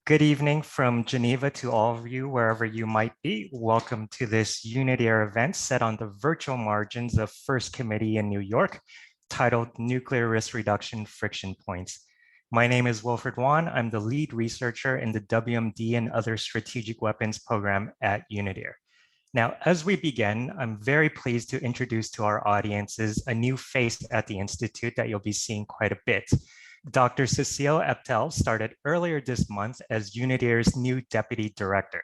Good evening from Geneva to all of you, wherever you might be. Welcome to this UNITAIR event set on the virtual margins of First Committee in New York, titled Nuclear Risk Reduction Friction Points. My name is Wilfred Wan. I'm the lead researcher in the WMD and other strategic weapons program at UNITAIR. Now, as we begin, I'm very pleased to introduce to our audiences a new face at the Institute that you'll be seeing quite a bit. Dr. Cécile Eptel started earlier this month as UNITAIR's new deputy director.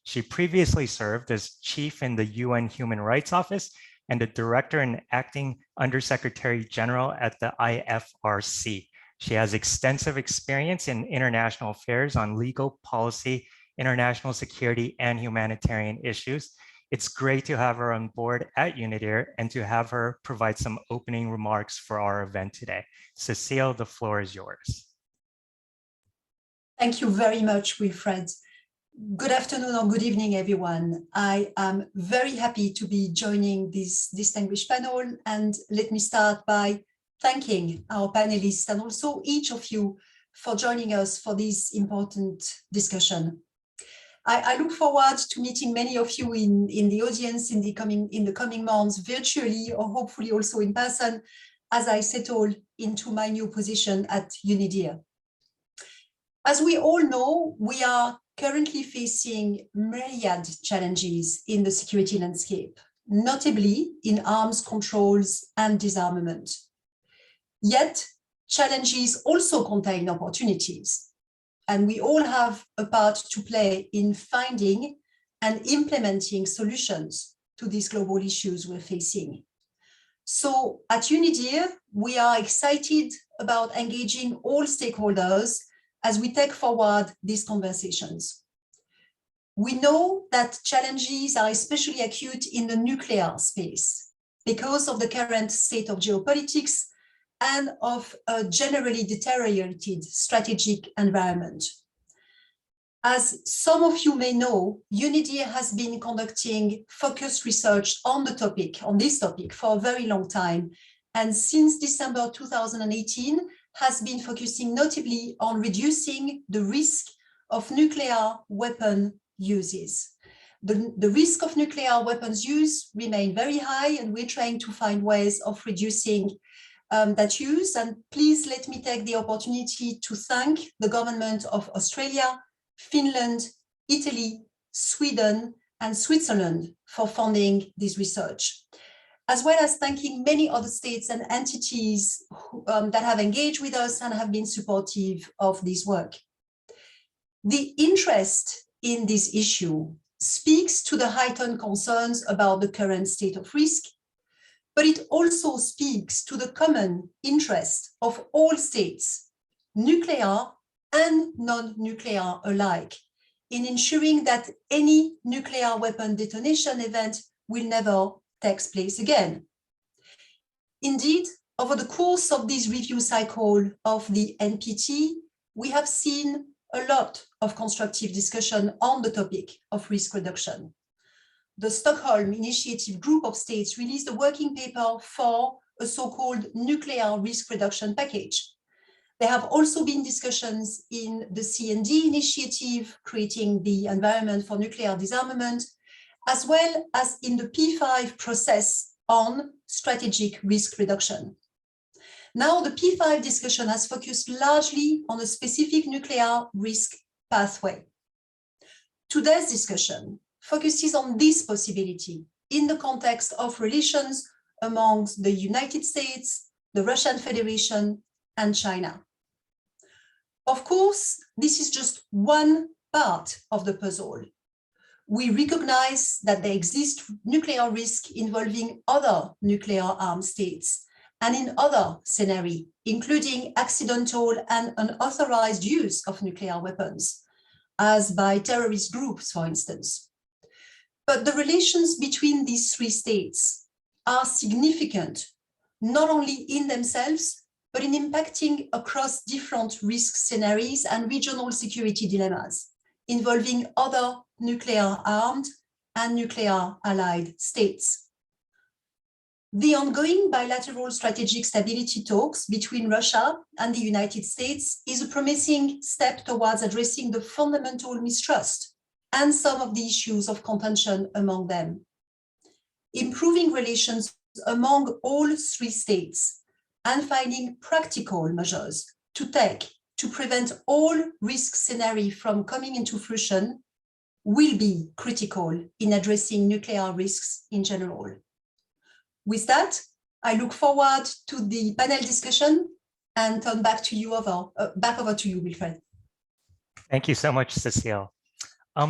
She previously served as chief in the UN Human Rights Office and the director and acting undersecretary general at the IFRC. She has extensive experience in international affairs on legal policy, international security, and humanitarian issues. It's great to have her on board at UNITAIR and to have her provide some opening remarks for our event today. Cécile, the floor is yours. Thank you very much, Wilfred. Good afternoon or good evening, everyone. I am very happy to be joining this distinguished panel, and let me start by thanking our panelists and also each of you for joining us for this important discussion. I look forward to meeting many of you in the audience in the coming months, virtually or hopefully also in person, as I settle into my new position at UNITAIR. As we all know, we are currently facing myriad challenges in the security landscape, notably in arms controls and disarmament. Yet, challenges also contain opportunities. And we all have a part to play in finding and implementing solutions to these global issues we're facing. So at UNITAIR, we are excited about engaging all stakeholders as we take forward these conversations. We know that challenges are especially acute in the nuclear space because of the current state of geopolitics and of a generally deteriorated strategic environment. As some of you may know, UNITAIR has been conducting focused research on this topic for a very long time, and since December 2018 has been focusing notably on reducing the risk of nuclear weapon uses. The risk of nuclear weapons use remain very high, and we're trying to find ways of reducing that use. And please let me take the opportunity to thank the government of Australia, Finland, Italy, Sweden, and Switzerland for funding this research, as well as thanking many other states and entities that have engaged with us and have been supportive of this work. The interest in this issue speaks to the heightened concerns about the current state of risk, but it also speaks to the common interest of all states, nuclear and non-nuclear alike, in ensuring that any nuclear weapon detonation event will never take place again. Indeed, over the course of this review cycle of the NPT, we have seen a lot of constructive discussion on the topic of risk reduction. The Stockholm Initiative group of states released a working paper for a so-called nuclear risk reduction package. There have also been discussions in the CND initiative, creating the environment for nuclear disarmament, as well as in the P5 process on strategic risk reduction. Now, the P5 discussion has focused largely on a specific nuclear risk pathway. Today's discussion focuses on this possibility in the context of relations amongst the United States, the Russian Federation, and China. Of course, this is just one part of the puzzle. We recognize that there exists nuclear risk involving other nuclear armed states and in other scenarios, including accidental and unauthorized use of nuclear weapons, as by terrorist groups, for instance. But the relations between these three states are significant, not only in themselves, but in impacting across different risk scenarios and regional security dilemmas involving other nuclear armed and nuclear allied states. The ongoing bilateral strategic stability talks between Russia and the United States is a promising step towards addressing the fundamental mistrust and some of the issues of contention among them. Improving relations among all three states and finding practical measures to take to prevent all risk scenarios from coming into fruition will be critical in addressing nuclear risks in general. With that, I look forward to the panel discussion and turn back over to you, Wilfred. Thank you so much, Cecile.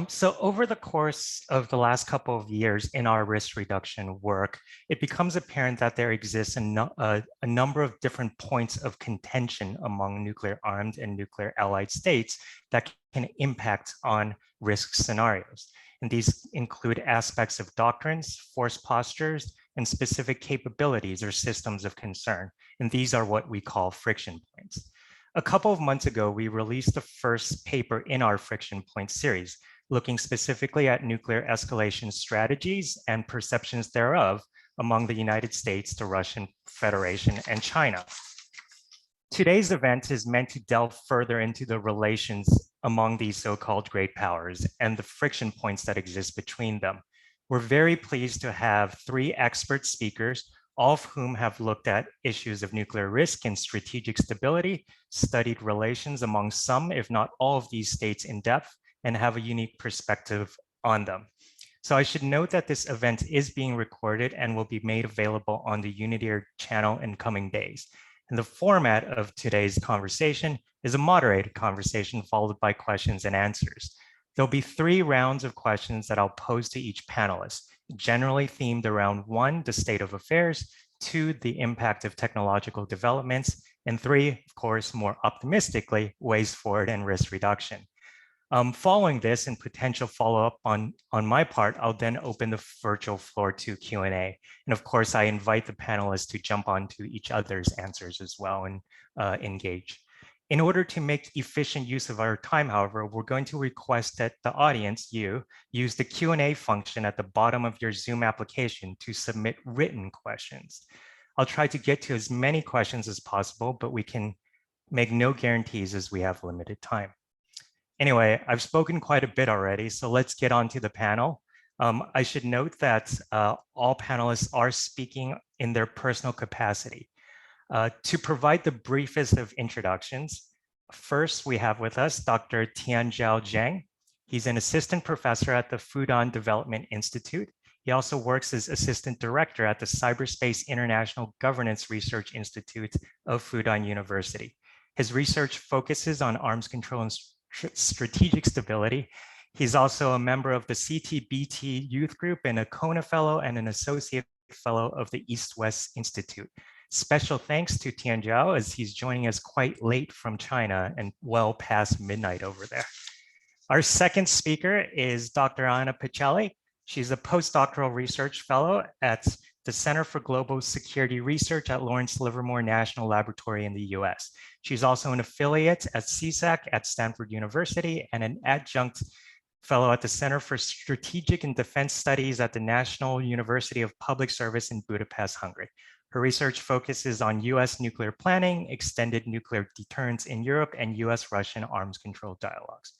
So over the course of the last couple of years in our risk reduction work, it becomes apparent that there exists a number of different points of contention among nuclear-armed and nuclear-allied states that can impact on risk scenarios. And these include aspects of doctrines, force postures, and specific capabilities or systems of concern. And these are what we call friction points. A couple of months ago, we released the first paper in our friction point series, looking specifically at nuclear escalation strategies and perceptions thereof among the United States, the Russian Federation, and China. Today's event is meant to delve further into the relations among these so-called great powers and the friction points that exist between them. We're very pleased to have three expert speakers, all of whom have looked at issues of nuclear risk and strategic stability, studied relations among some, if not all of these states in depth, and have a unique perspective on them. So I should note that this event is being recorded and will be made available on the Unity channel in coming days. And the format of today's conversation is a moderated conversation followed by questions and answers. There'll be 3 rounds of questions that I'll pose to each panelist, generally themed around 1, the state of affairs, 2, the impact of technological developments, and 3, of course, more optimistically, ways forward and risk reduction. Following this and potential follow-up on my part, I'll then open the virtual floor to Q&A. And of course, I invite the panelists to jump onto each other's answers as well and engage. In order to make efficient use of our time, however, we're going to request that the audience, you, use the Q&A function at the bottom of your Zoom application to submit written questions. I'll try to get to as many questions as possible, but we can make no guarantees as we have limited time. Anyway, I've spoken quite a bit already, so let's get on to the panel. I should note that all panelists are speaking in their personal capacity. To provide the briefest of introductions, first we have with us Dr. Tianjiao Zhang. He's an assistant professor at the Fudan Development Institute. He also works as assistant director at the Cyberspace International Governance Research Institute of Fudan University. His research focuses on arms control and strategic stability. He's also a member of the CTBT Youth Group and a Kona Fellow and an Associate Fellow of the East-West Institute. Special thanks to Tianjiao as he's joining us quite late from China and well past midnight over there. Our second speaker is Dr. Anna Pacelli. She's a postdoctoral research fellow at the Center for Global Security Research at Lawrence Livermore National Laboratory in the US. She's also an affiliate at CSAC at Stanford University and an adjunct fellow at the Center for Strategic and Defense Studies at the National University of Public Service in Budapest, Hungary. Her research focuses on US nuclear planning, extended nuclear deterrence in Europe, and US-Russian arms control dialogues.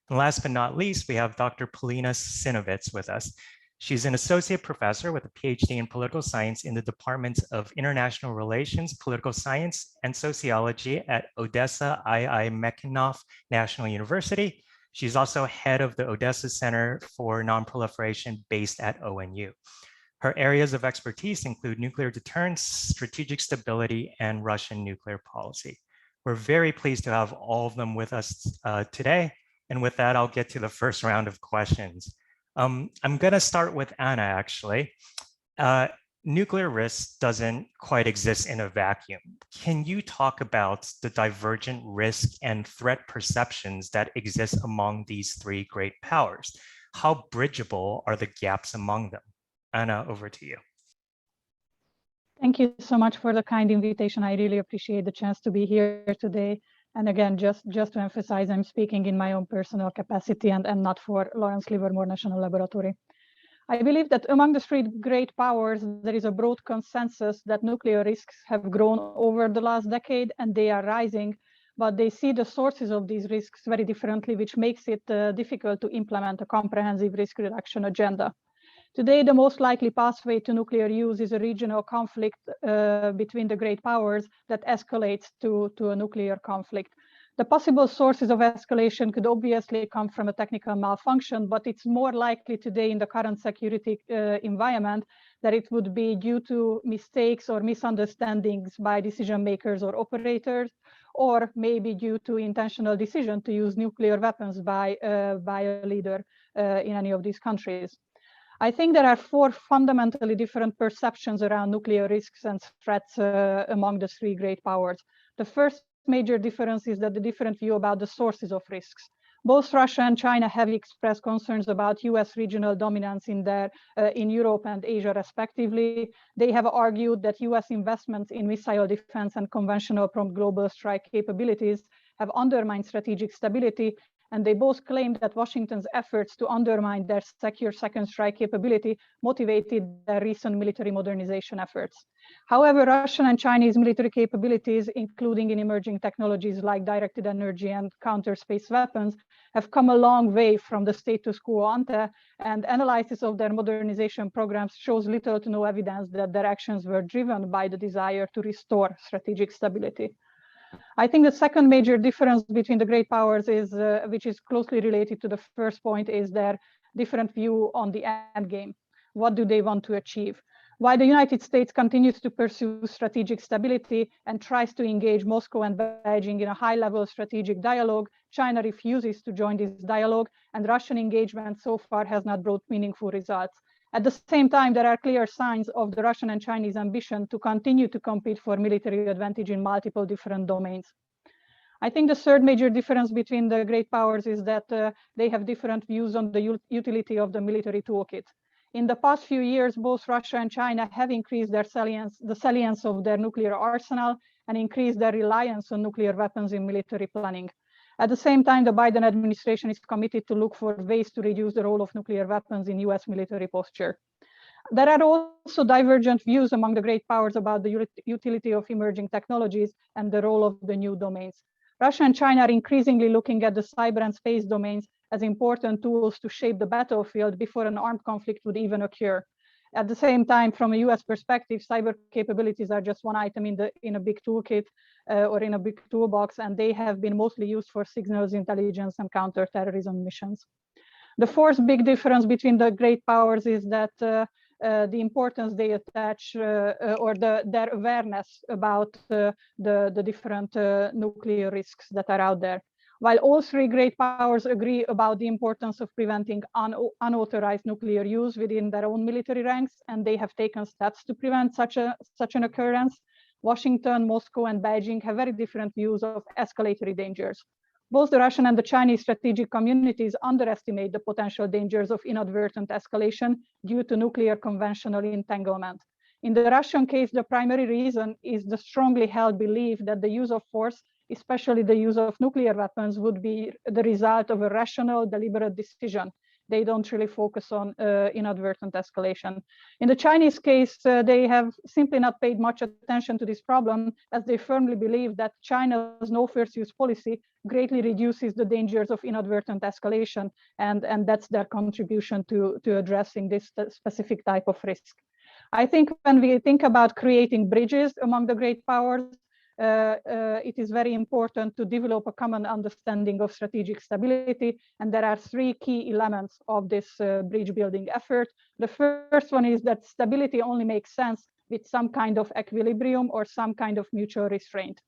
And last but not least, we have Dr. Polina Sinovits with us. She's an associate professor with a PhD in political science in the Department of International Relations, Political Science, and Sociology at Odessa II Mekhanov National University. She's also head of the Odessa Center for Nonproliferation based at ONU. Her areas of expertise include nuclear deterrence, strategic stability, and Russian nuclear policy. We're very pleased to have all of them with us today. And with that, I'll get to the first round of questions. I'm going to start with Anna, actually. Nuclear risk doesn't quite exist in a vacuum. Can you talk about the divergent risk and threat perceptions that exist among these 3 great powers? How bridgeable are the gaps among them? Anna, over to you. Thank you so much for the kind invitation. I really appreciate the chance to be here today. And again, just to emphasize, I'm speaking in my own personal capacity and not for Lawrence Livermore National Laboratory. I believe that among the three great powers, there is a broad consensus that nuclear risks have grown over the last decade and they are rising, but they see the sources of these risks very differently, which makes it difficult to implement a comprehensive risk reduction agenda. Today, the most likely pathway to nuclear use is a regional conflict between the great powers that escalates to a nuclear conflict. The possible sources of escalation could obviously come from a technical malfunction, but it's more likely today in the current security environment that it would be due to mistakes or misunderstandings by decision makers or operators, or maybe due to intentional decision to use nuclear weapons by a leader in any of these countries. I think there are four fundamentally different perceptions around nuclear risks and threats among the three great powers. The first major difference is that the different view about the sources of risks. Both Russia and China have expressed concerns about US regional dominance in Europe and Asia respectively. They have argued that US investments in missile defense and conventional prompt global strike capabilities have undermined strategic stability, and they both claimed that Washington's efforts to undermine their secure second strike capability motivated their recent military modernization efforts. However, Russian and Chinese military capabilities, including in emerging technologies like directed energy and counter-space weapons, have come a long way from the status quo ante, and analysis of their modernization programs shows little to no evidence that their actions were driven by the desire to restore strategic stability. I think the second major difference between the great powers is, which is closely related to the first point, is their different view on the end game. What do they want to achieve? While the United States continues to pursue strategic stability and tries to engage Moscow and Beijing in a high-level strategic dialogue, China refuses to join this dialogue, and Russian engagement so far has not brought meaningful results. At the same time, there are clear signs of the Russian and Chinese ambition to continue to compete for military advantage in multiple different domains. I think the third major difference between the great powers is that they have different views on the utility of the military toolkit. In the past few years, both Russia and China have increased the salience of their nuclear arsenal and increased their reliance on nuclear weapons in military planning. At the same time, the Biden administration is committed to look for ways to reduce the role of nuclear weapons in US military posture. There are also divergent views among the great powers about the utility of emerging technologies and the role of the new domains. Russia and China are increasingly looking at the cyber and space domains as important tools to shape the battlefield before an armed conflict would even occur. At the same time, from a US perspective, cyber capabilities are just one item in a big toolkit or in a big toolbox, and they have been mostly used for signals intelligence and counterterrorism missions. The fourth big difference between the great powers is that the importance they attach or their awareness about the different nuclear risks that are out there. While all three great powers agree about the importance of preventing unauthorized nuclear use within their own military ranks, and they have taken steps to prevent such an occurrence, Washington, Moscow, and Beijing have very different views of escalatory dangers. Both the Russian and the Chinese strategic communities underestimate the potential dangers of inadvertent escalation due to nuclear conventional entanglement. In the Russian case, the primary reason is the strongly held belief that the use of force, especially the use of nuclear weapons, would be the result of a rational, deliberate decision. They don't really focus on inadvertent escalation. In the Chinese case, they have simply not paid much attention to this problem, as they firmly believe that China's no first use policy greatly reduces the dangers of inadvertent escalation, and that's their contribution to addressing this specific type of risk. I think when we think about creating bridges among the great powers, it is very important to develop a common understanding of strategic stability, and there are three key elements of this bridge building effort. The first one is that stability only makes sense with some kind of equilibrium or some kind of mutual restraint.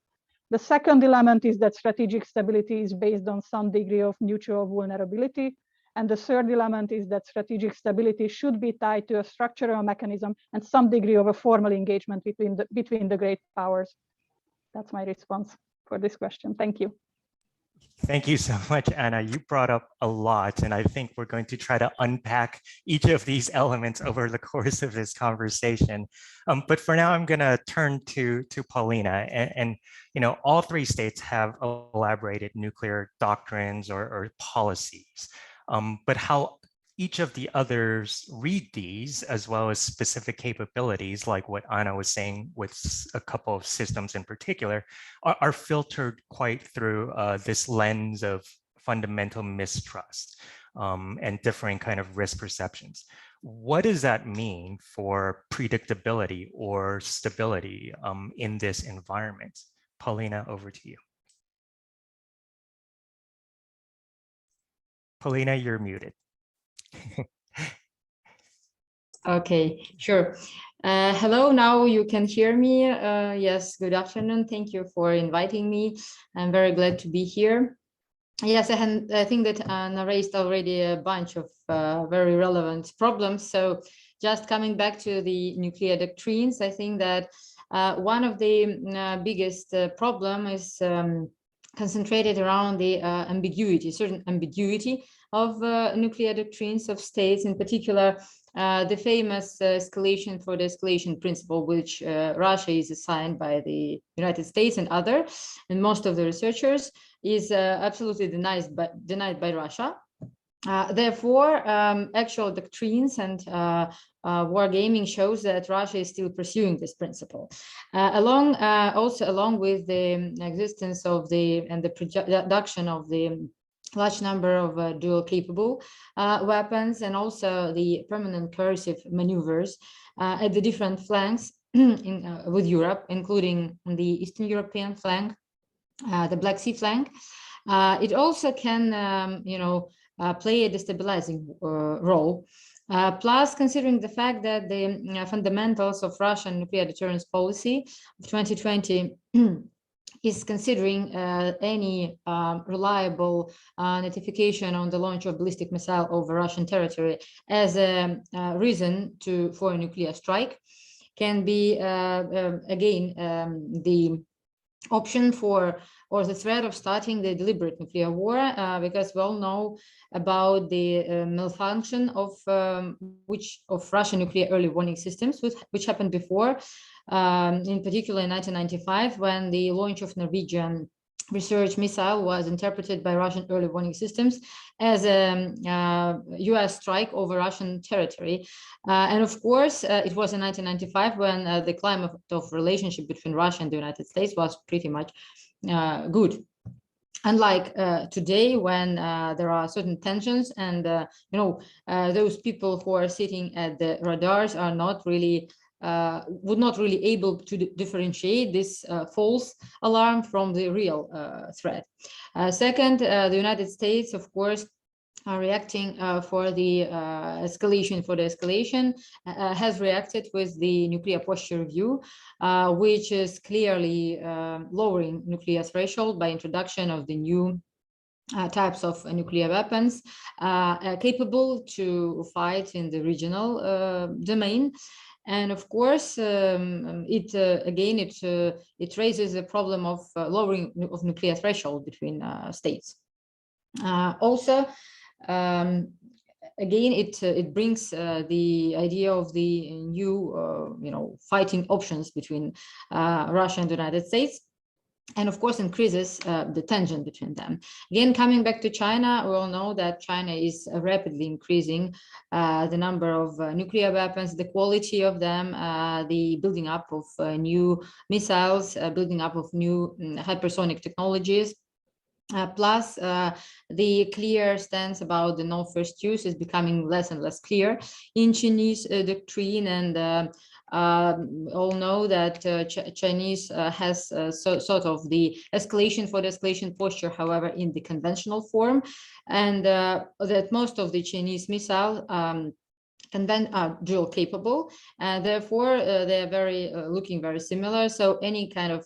The second element is that strategic stability is based on some degree of mutual vulnerability. And the third element is that strategic stability should be tied to a structural mechanism and some degree of a formal engagement between the great powers. That's my response for this question. Thank you. Thank you so much, Anna. You brought up a lot, and I think we're going to try to unpack each of these elements over the course of this conversation. But for now, I'm going to turn to Paulina. And you know, all three states have elaborated nuclear doctrines or policies. But how each of the others read these as well as specific capabilities, like what Anna was saying with a couple of systems in particular, are filtered quite through this lens of fundamental mistrust and differing kind of risk perceptions. What does that mean for predictability or stability in this environment? Paulina, over to you. Paulina, you're muted. Okay, sure. Hello, now you can hear me. Yes, good afternoon. Thank you for inviting me. I'm very glad to be here. Yes, I think that Anna raised already a bunch of very relevant problems. So just coming back to the nuclear doctrines, I think that one of the biggest problem is concentrated around the certain ambiguity of nuclear doctrines of states, in particular, the famous escalation for the escalation principle, which Russia is assigned by the United States and and most of the researchers, is absolutely denied by Russia. Therefore, actual doctrines and wargaming shows that Russia is still pursuing this principle. Along with the existence of the production of the large number of dual capable weapons, and also the permanent coercive maneuvers at the different flanks with Europe, including the Eastern European flank, the Black Sea flank. It also can, play a destabilizing role. Plus, considering the fact that the fundamentals of Russian nuclear deterrence policy of 2020 is considering any reliable notification on the launch of ballistic missile over Russian territory as a reason for a nuclear strike, can be again the option for, or the threat of starting the deliberate nuclear war, because we all know about the malfunction of Russian nuclear early warning systems, which happened before, in particular in 1995, when the launch of Norwegian research missile was interpreted by Russian early warning systems as a US strike over Russian territory. And of course, it was in 1995 when the climate of relationship between Russia and the United States was pretty much good. Unlike today, when there are certain tensions, and those people who are sitting at the radars are not really would not really able to differentiate this false alarm from the real threat. Second, the United States, of course, are reacting for the escalation, has reacted with the nuclear posture review, which is clearly lowering nuclear threshold by introduction of the new types of nuclear weapons capable to fight in the regional domain. And of course, it raises the problem of lowering of nuclear threshold between states. Also, again, it brings the idea of the new, fighting options between Russia and the United States, and of course increases the tension between them. Again, coming back to China, we all know that China is rapidly increasing the number of nuclear weapons, the quality of them, the building up of new missiles, building up of new hypersonic technologies. Plus, the clear stance about the no first use is becoming less and less clear in Chinese doctrine, and all know that Chinese has sort of the escalation for the escalation posture, however, in the conventional form, and that most of the Chinese missile and then are dual capable, and therefore they are very looking very similar. So any kind of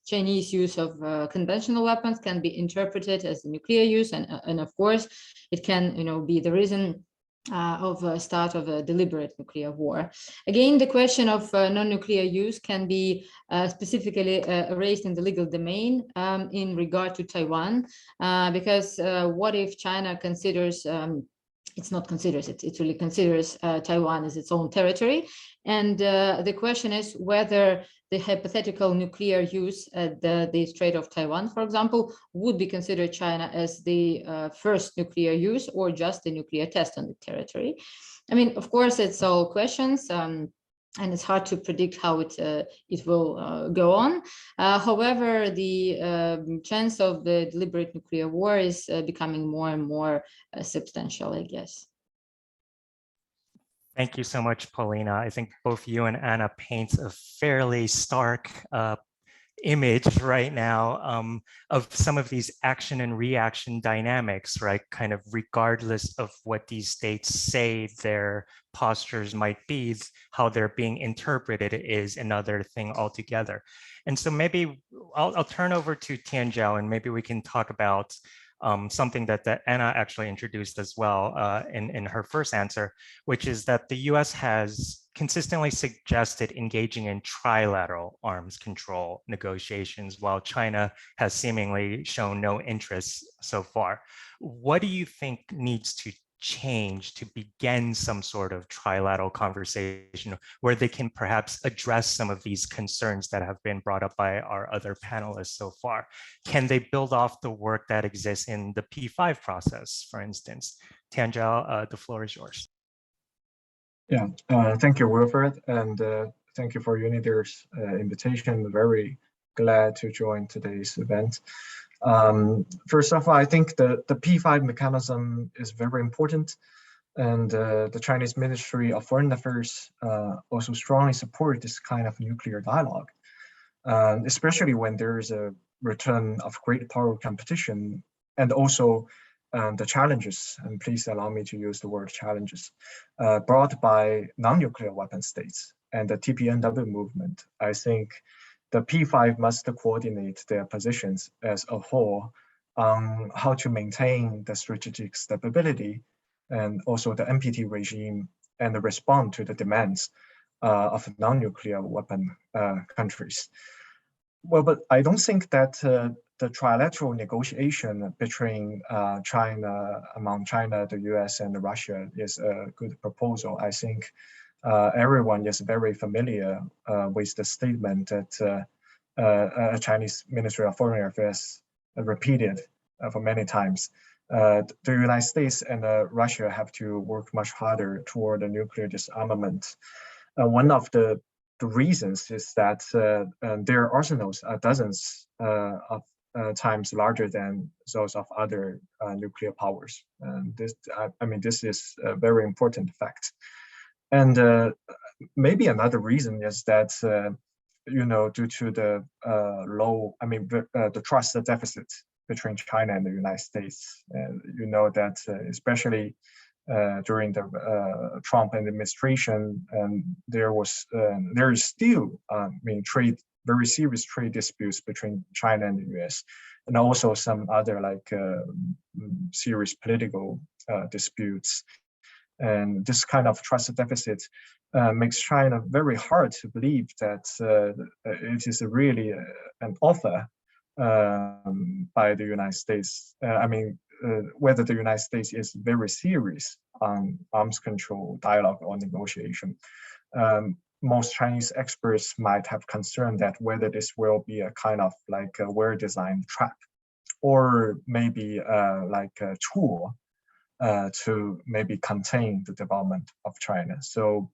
Chinese use of conventional weapons can be interpreted as nuclear use, and of course it can be the reason of a start of a deliberate nuclear war. Again, the question of non-nuclear use can be specifically raised in the legal domain in regard to Taiwan, because what if China considers it really considers Taiwan as its own territory. And the question is whether the hypothetical nuclear use at the Strait of Taiwan, for example, would be considered China as the first nuclear use or just a nuclear test on the territory. I mean, of course, it's all questions. And it's hard to predict how it will go on. However, the chance of the deliberate nuclear war is becoming more and more substantial, I guess. Thank you so much, Paulina. I think both you and Anna paint a fairly stark image right now of some of these action and reaction dynamics, right? Kind of regardless of what these states say their postures might be, how they're being interpreted is another thing altogether. And so maybe I'll turn over to Tianzhao, and maybe we can talk about something that Anna actually introduced as well in her first answer, which is that the US has consistently suggested engaging in trilateral arms control negotiations, while China has seemingly shown no interest so far. What do you think needs to change to begin some sort of trilateral conversation where they can perhaps address some of these concerns that have been brought up by our other panelists so far? Can they build off the work that exists in the P5 process, for instance? Tianzhao, the floor is yours. Yeah, thank you, Wilfred, and thank you for Unidir's invitation. Very glad to join today's event. First of all, I think the P5 mechanism is very important, and the Chinese Ministry of Foreign Affairs also strongly support this kind of nuclear dialogue, especially when there is a return of great power competition, and also the challenges, and please allow me to use the word challenges, brought by non-nuclear weapon states and the TPNW movement. I think the P5 must coordinate their positions as a whole on how to maintain the strategic stability and also the NPT regime and respond to the demands of non-nuclear weapon countries. Well, but I don't think that the trilateral negotiation between among China, the US, and Russia is a good proposal. I think everyone is very familiar with the statement that Chinese Ministry of Foreign Affairs repeated for many times. The United States and Russia have to work much harder toward a nuclear disarmament. One of the reasons is that their arsenals are dozens of times larger than those of other nuclear powers. And this, I mean, this is a very important fact. And maybe another reason is that, you know, due to the the trust deficit between China and the United States, you know that especially during the Trump administration, there is still very serious trade disputes between China and the US, and also some other serious political disputes. And this kind of trust deficit makes China very hard to believe that it is really an offer by the United States. Whether the United States is very serious on arms control dialogue or negotiation. Most Chinese experts might have concern that whether this will be a kind of like a well-designed trap, or maybe like a tool to maybe contain the development of China. So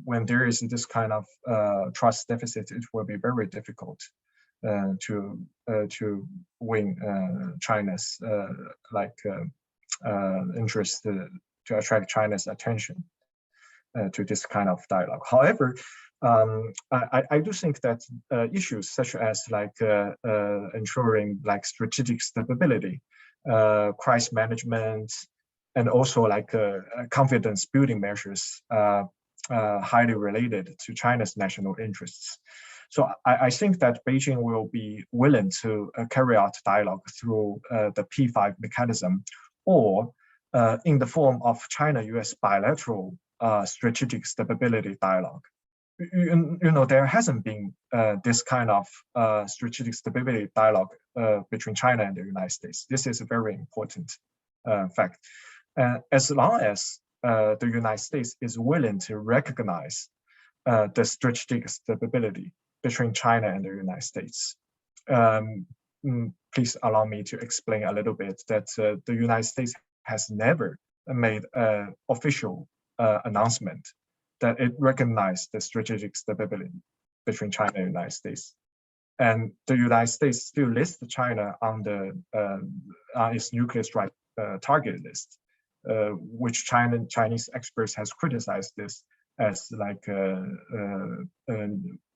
when there is this kind of trust deficit, it will be very difficult to win China's interest, to attract China's attention to this kind of dialogue. However, I do think that issues such as ensuring strategic stability, crisis management, and also confidence building measures highly related to China's national interests. So I think that Beijing will be willing to carry out dialogue through the P5 mechanism, or in the form of China-US bilateral strategic stability dialogue. You know, there hasn't been this kind of strategic stability dialogue between China and the United States. This is a very important fact. As long as the United States is willing to recognize the strategic stability between China and the United States. Please allow me to explain a little bit that the United States has never made an official announcement that it recognized the strategic stability between China and the United States. And the United States still lists China on its nuclear strike target list, which Chinese experts has criticized this as like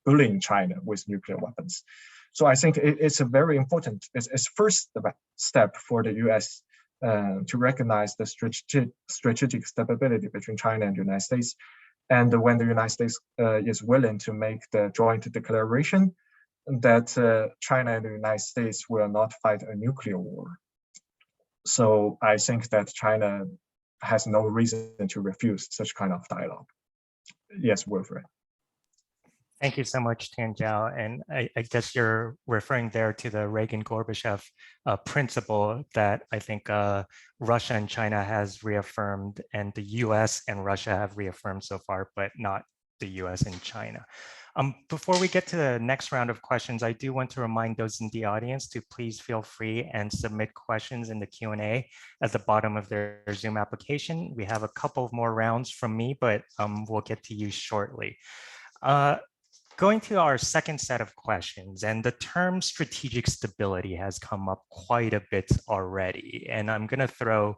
bullying China with nuclear weapons. So I think it's a very important, it's first step for the US to recognize the strategic stability between China and the United States. And when the United States is willing to make the joint declaration that China and the United States will not fight a nuclear war. So I think that China has no reason to refuse such kind of dialogue. Yes, Wilfred. Thank you so much, Tian Jiao. And I guess you're referring there to the Reagan-Gorbachev principle that I think Russia and China has reaffirmed, and the US and Russia have reaffirmed so far, but not the US and China. Before we get to the next round of questions, I do want to remind those in the audience to please feel free and submit questions in the Q&A at the bottom of their Zoom application. We have a couple of more rounds from me, but we'll get to you shortly. Going to our second set of questions, and the term strategic stability has come up quite a bit already. And I'm going to throw,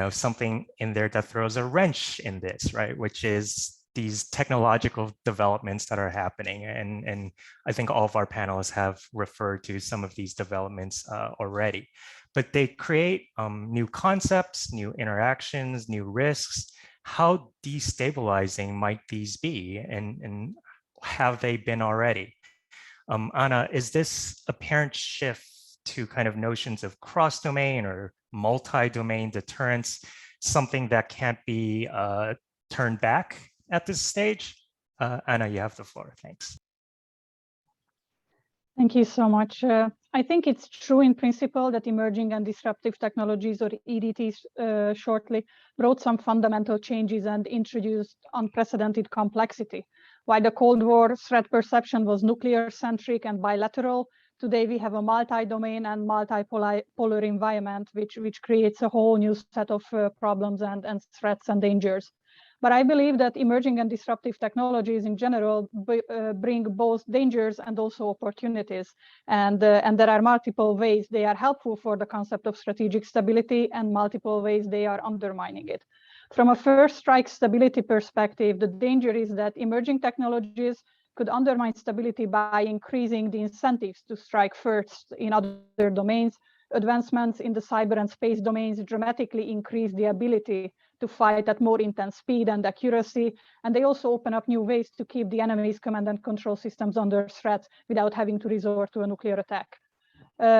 something in there that throws a wrench in this, right? Which is these technological developments that are happening. And I think all of our panelists have referred to some of these developments already. But they create new concepts, new interactions, new risks. How destabilizing might these be? And have they been already? Anna, is this apparent shift to kind of notions of cross-domain or multi-domain deterrence something that can't be turned back at this stage? Anna, you have the floor. Thanks. Thank you so much. I think it's true in principle that emerging and disruptive technologies, or EDTs shortly, brought some fundamental changes and introduced unprecedented complexity. While the Cold War threat perception was nuclear-centric and bilateral, today we have a multi-domain and multipolar environment, which creates a whole new set of problems and threats and dangers. But I believe that emerging and disruptive technologies in general bring both dangers and also opportunities. And there are multiple ways they are helpful for the concept of strategic stability, and multiple ways they are undermining it. From a first strike stability perspective, the danger is that emerging technologies could undermine stability by increasing the incentives to strike first in other domains. Advancements in the cyber and space domains dramatically increase the ability to fight at more intense speed and accuracy, and they also open up new ways to keep the enemy's command and control systems under threat without having to resort to a nuclear attack.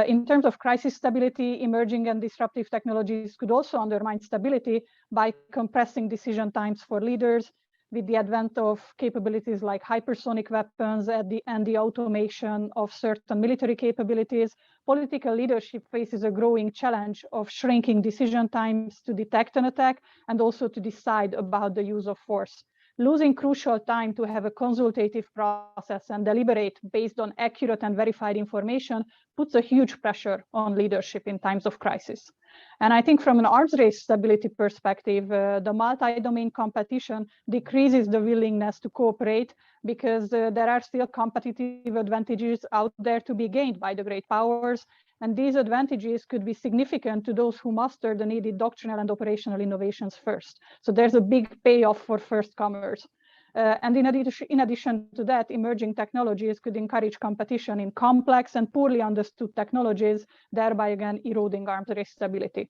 In terms of crisis stability, emerging and disruptive technologies could also undermine stability by compressing decision times for leaders. With the advent of capabilities like hypersonic weapons and the automation of certain military capabilities, political leadership faces a growing challenge of shrinking decision times to detect an attack and also to decide about the use of force. Losing crucial time to have a consultative process and deliberate based on accurate and verified information puts a huge pressure on leadership in times of crisis. And I think from an arms race stability perspective, the multi-domain competition decreases the willingness to cooperate because there are still competitive advantages out there to be gained by the great powers. And these advantages could be significant to those who master the needed doctrinal and operational innovations first. So there's a big payoff for first comers. And in addition to that, emerging technologies could encourage competition in complex and poorly understood technologies, thereby again eroding arms race stability.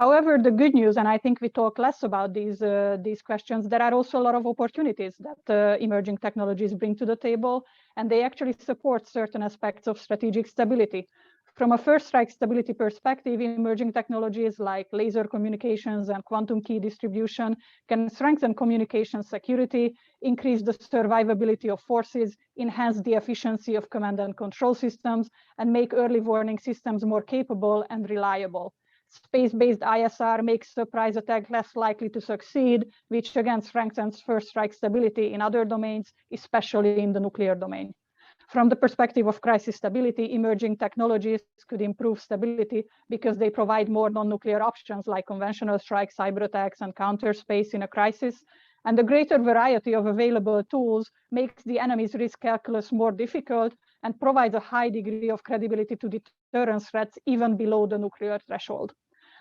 However, the good news, and I think we talk less about these questions, there are also a lot of opportunities that emerging technologies bring to the table, and they actually support certain aspects of strategic stability. From a first strike stability perspective, emerging technologies like laser communications and quantum key distribution can strengthen communication security, increase the survivability of forces, enhance the efficiency of command and control systems, and make early warning systems more capable and reliable. Space-based ISR makes surprise attack less likely to succeed, which again strengthens first strike stability in other domains, especially in the nuclear domain. From the perspective of crisis stability, emerging technologies could improve stability because they provide more non-nuclear options like conventional strikes, cyber attacks, and counter space in a crisis. And the greater variety of available tools makes the enemy's risk calculus more difficult and provides a high degree of credibility to deterrence threats even below the nuclear threshold.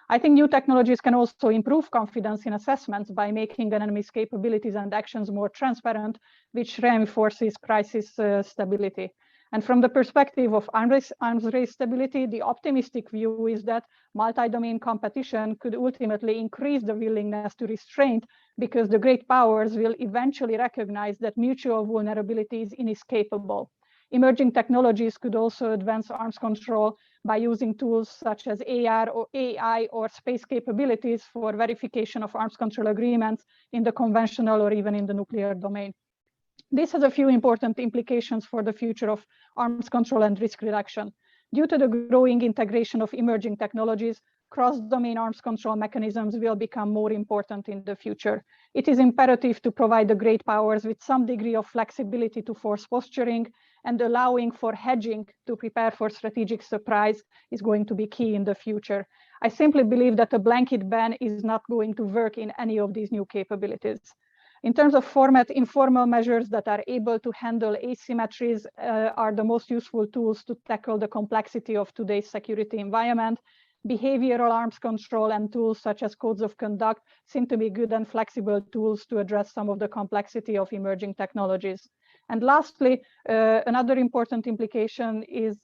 I think new technologies can also improve confidence in assessments by making an enemy's capabilities and actions more transparent, which reinforces crisis stability. And from the perspective of arms race stability, the optimistic view is that multi-domain competition could ultimately increase the willingness to restraint because the great powers will eventually recognize that mutual vulnerability is inescapable. Emerging technologies could also advance arms control by using tools such as AR or AI or space capabilities for verification of arms control agreements in the conventional or even in the nuclear domain. This has a few important implications for the future of arms control and risk reduction. Due to the growing integration of emerging technologies, cross-domain arms control mechanisms will become more important in the future. It is imperative to provide the great powers with some degree of flexibility to force posturing, and allowing for hedging to prepare for strategic surprise is going to be key in the future. I simply believe that a blanket ban is not going to work in any of these new capabilities. In terms of format, informal measures that are able to handle asymmetries are the most useful tools to tackle the complexity of today's security environment. Behavioral arms control and tools such as codes of conduct seem to be good and flexible tools to address some of the complexity of emerging technologies. And lastly, another important implication is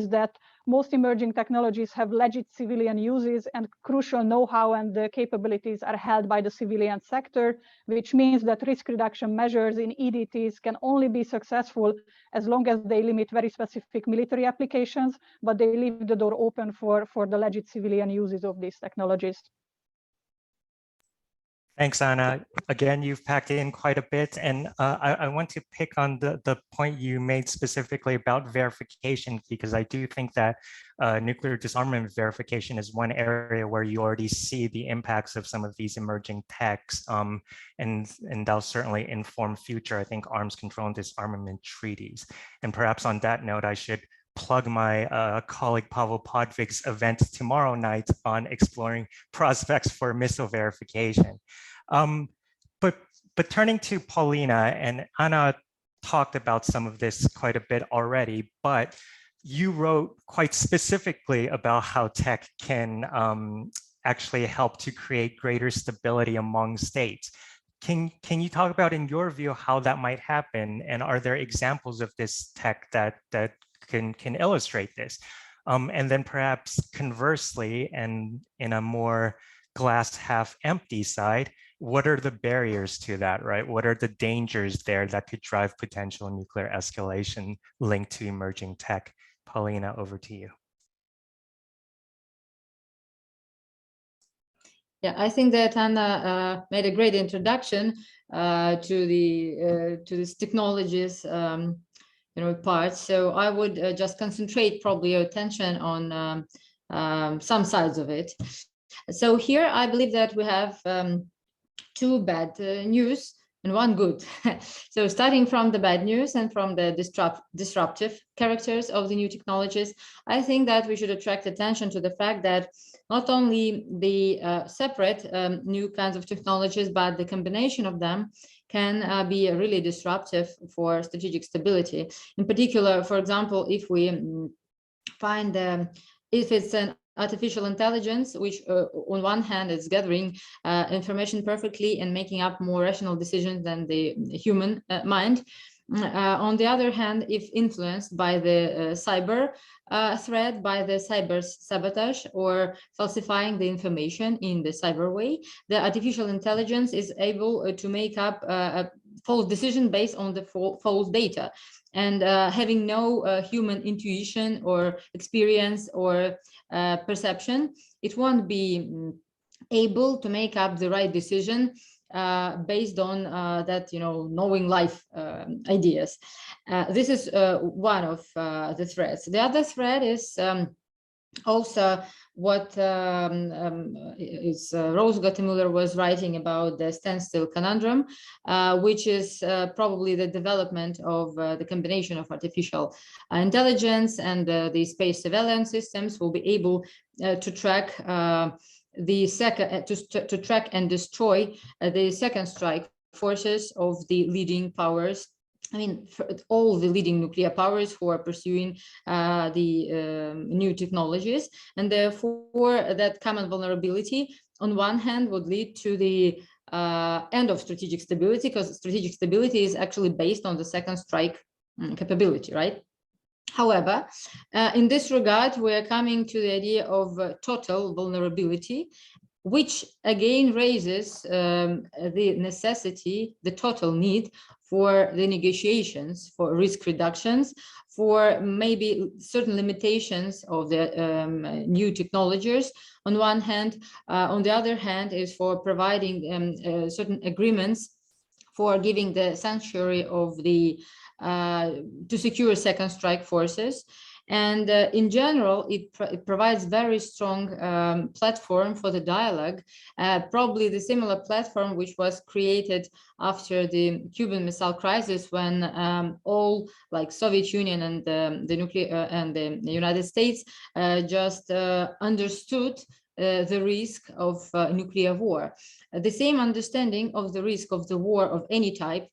that most emerging technologies have legit civilian uses, and crucial know-how and the capabilities are held by the civilian sector, which means that risk reduction measures in EDTs can only be successful as long as they limit very specific military applications, but they leave the door open for the legit civilian uses of these technologies. Thanks, Anna. Again, you've packed in quite a bit, and I want to pick on the point you made specifically about verification, because I do think that nuclear disarmament verification is one area where you already see the impacts of some of these emerging techs, and that'll certainly inform future, I think, arms control and disarmament treaties. And perhaps on that note, I should plug my colleague Pavel Podvik's event tomorrow night on exploring prospects for missile verification. But turning to Paulina, and Anna talked about some of this quite a bit already, but you wrote quite specifically about how tech can actually help to create greater stability among states. Can you talk about, in your view, how that might happen? And are there examples of this tech that can illustrate this? And then perhaps conversely, and in a more glass half empty side, what are the barriers to that, right? What are the dangers there that could drive potential nuclear escalation linked to emerging tech? Paulina, over to you. Yeah, I think that Anna made a great introduction to these technologies, parts. So I would just concentrate probably your attention on some sides of it. So here I believe that we have two bad news and one good. So starting from the bad news and from the disruptive characters of the new technologies, I think that we should attract attention to the fact that not only the separate new kinds of technologies, but the combination of them can be really disruptive for strategic stability. In particular, for example, if we find if it's an artificial intelligence, which on one hand is gathering information perfectly and making up more rational decisions than the human mind. On the other hand, if influenced by the cyber threat, by the cyber sabotage or falsifying the information in the cyber way, the artificial intelligence is able to make up a false decision based on the false data. And having no human intuition or experience or perception, it won't be able to make up the right decision based on that, knowing life ideas. This is one of the threats. The other threat is also what Rose Gottemüller was writing about the standstill conundrum, which is probably the development of the combination of artificial intelligence and the space surveillance systems will be able to track to track and destroy the second strike forces of the leading powers. I mean, all the leading nuclear powers who are pursuing the new technologies, and therefore that common vulnerability on one hand would lead to the end of strategic stability, because strategic stability is actually based on the second strike capability, right? However, in this regard, we are coming to the idea of total vulnerability, which again raises the necessity, the total need for the negotiations, for risk reductions, for maybe certain limitations of the new technologies on one hand. On the other hand, is for providing certain agreements for giving the sanctuary of the to secure second strike forces. And in general, it provides very strong platform for the dialogue, probably the similar platform which was created after the Cuban Missile Crisis, when all, like Soviet Union and the nuclear and the United States just understood the risk of nuclear war. The same understanding of the risk of the war of any type,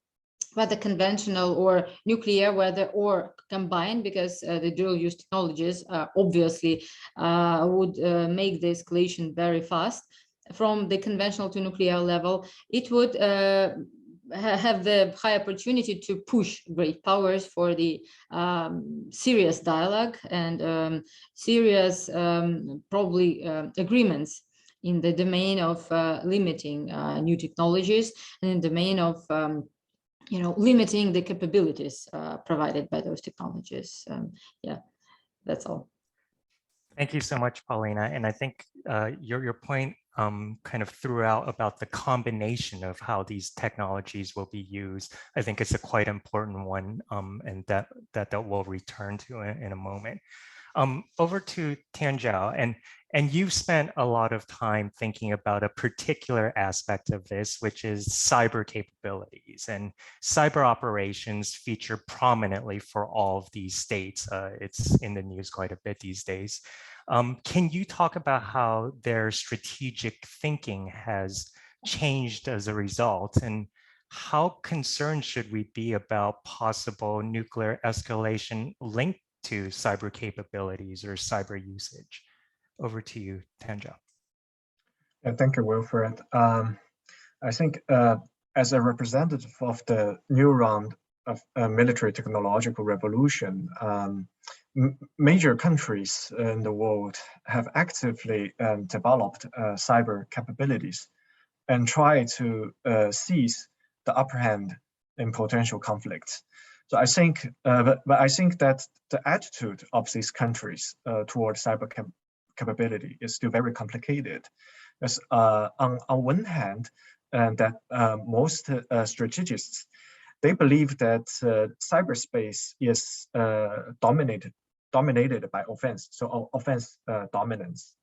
whether conventional or nuclear, whether or combined, because the dual-use technologies obviously would make the escalation very fast from the conventional to nuclear level. It would have the high opportunity to push great powers for the serious dialogue and serious probably agreements in the domain of limiting new technologies and in the domain of limiting the capabilities provided by those technologies. Yeah, that's all. Thank you so much, Paulina. And I think your point kind of threw out about the combination of how these technologies will be used. I think it's a quite important one, and that we'll return to in a moment. Over to Tianzhao, and you've spent a lot of time thinking about a particular aspect of this, which is cyber capabilities, and cyber operations feature prominently for all of these states. It's in the news quite a bit these days. Can you talk about how their strategic thinking has changed as a result, and how concerned should we be about possible nuclear escalation linked to cyber capabilities or cyber usage? Over to you, Tianzhao. Yeah, thank you, Wilfred. I think as a representative of the new round of military technological revolution, major countries in the world have actively developed cyber capabilities and try to seize the upper hand in potential conflicts. So I think, but I think that the attitude of these countries towards cyber capability is still very complicated. Because on one hand, that most strategists, they believe that cyberspace is dominated by offense, so offense dominance,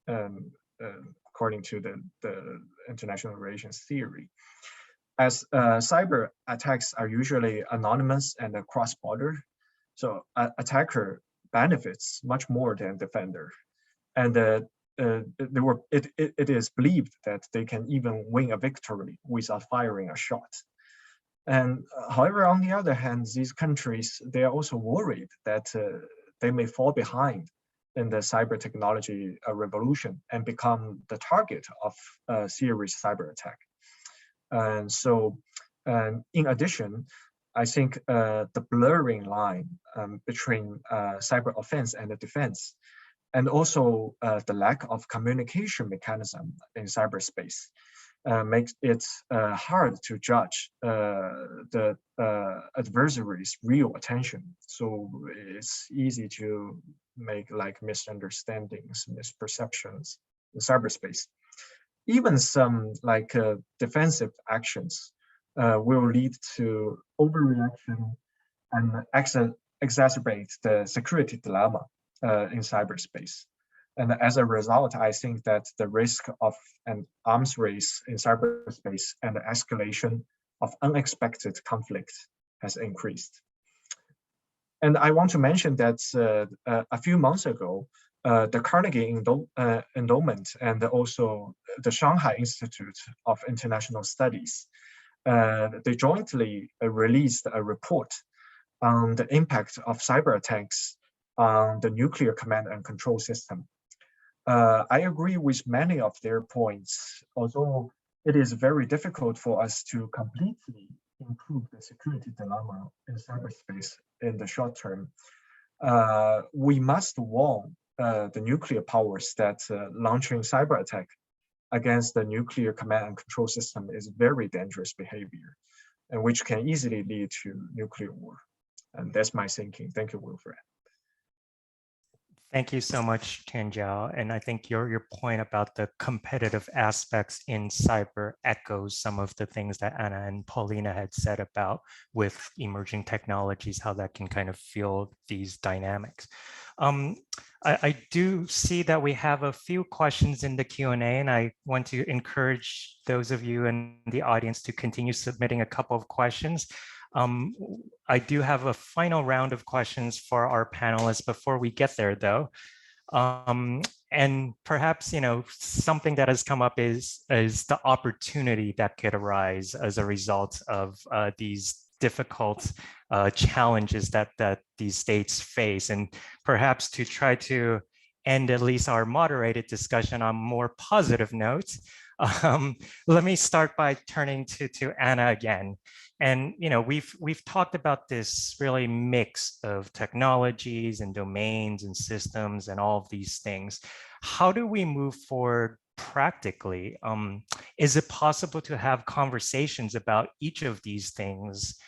according to the international relations theory. As cyber attacks are usually anonymous and cross-border, so attacker benefits much more than defender. And it is believed that they can even win a victory without firing a shot. And however, on the other hand, these countries, they are also worried that they may fall behind in the cyber technology revolution and become the target of a serious cyber attack. And so, in addition, I think the blurring line between cyber offense and the defense, and also the lack of communication mechanism in cyberspace makes it hard to judge the adversary's real attention. So it's easy to make like misunderstandings, misperceptions in cyberspace. Even some like defensive actions will lead to overreaction and exacerbate the security dilemma in cyberspace. And as a result, I think that the risk of an arms race in cyberspace and the escalation of unexpected conflict has increased. And I want to mention that a few months ago, the Carnegie Endowment and also the Shanghai Institute of International Studies, they jointly released a report on the impact of cyber attacks on the nuclear command and control system. I agree with many of their points, although it is very difficult for us to completely improve the security dilemma in cyberspace in the short term. We must warn the nuclear powers that launching cyber attack against the nuclear command and control system is very dangerous behavior, and which can easily lead to nuclear war. And that's my thinking. Thank you, Wilfred. Thank you so much, Tianjiao. And I think your point about the competitive aspects in cyber echoes some of the things that Anna and Paulina had said about with emerging technologies, how that can kind of fuel these dynamics. I do see that we have a few questions in the Q&A, and I want to encourage those of you in the audience to continue submitting a couple of questions. I do have a final round of questions for our panelists before we get there, though. And perhaps, something that has come up is the opportunity that could arise as a result of these difficult challenges that these states face. And perhaps to try to end at least our moderated discussion on more positive notes, let me start by turning to Anna again. And we've talked about this really mix of technologies and domains and systems and all of these things. How do we move forward practically? Is it possible to have conversations about each of these things,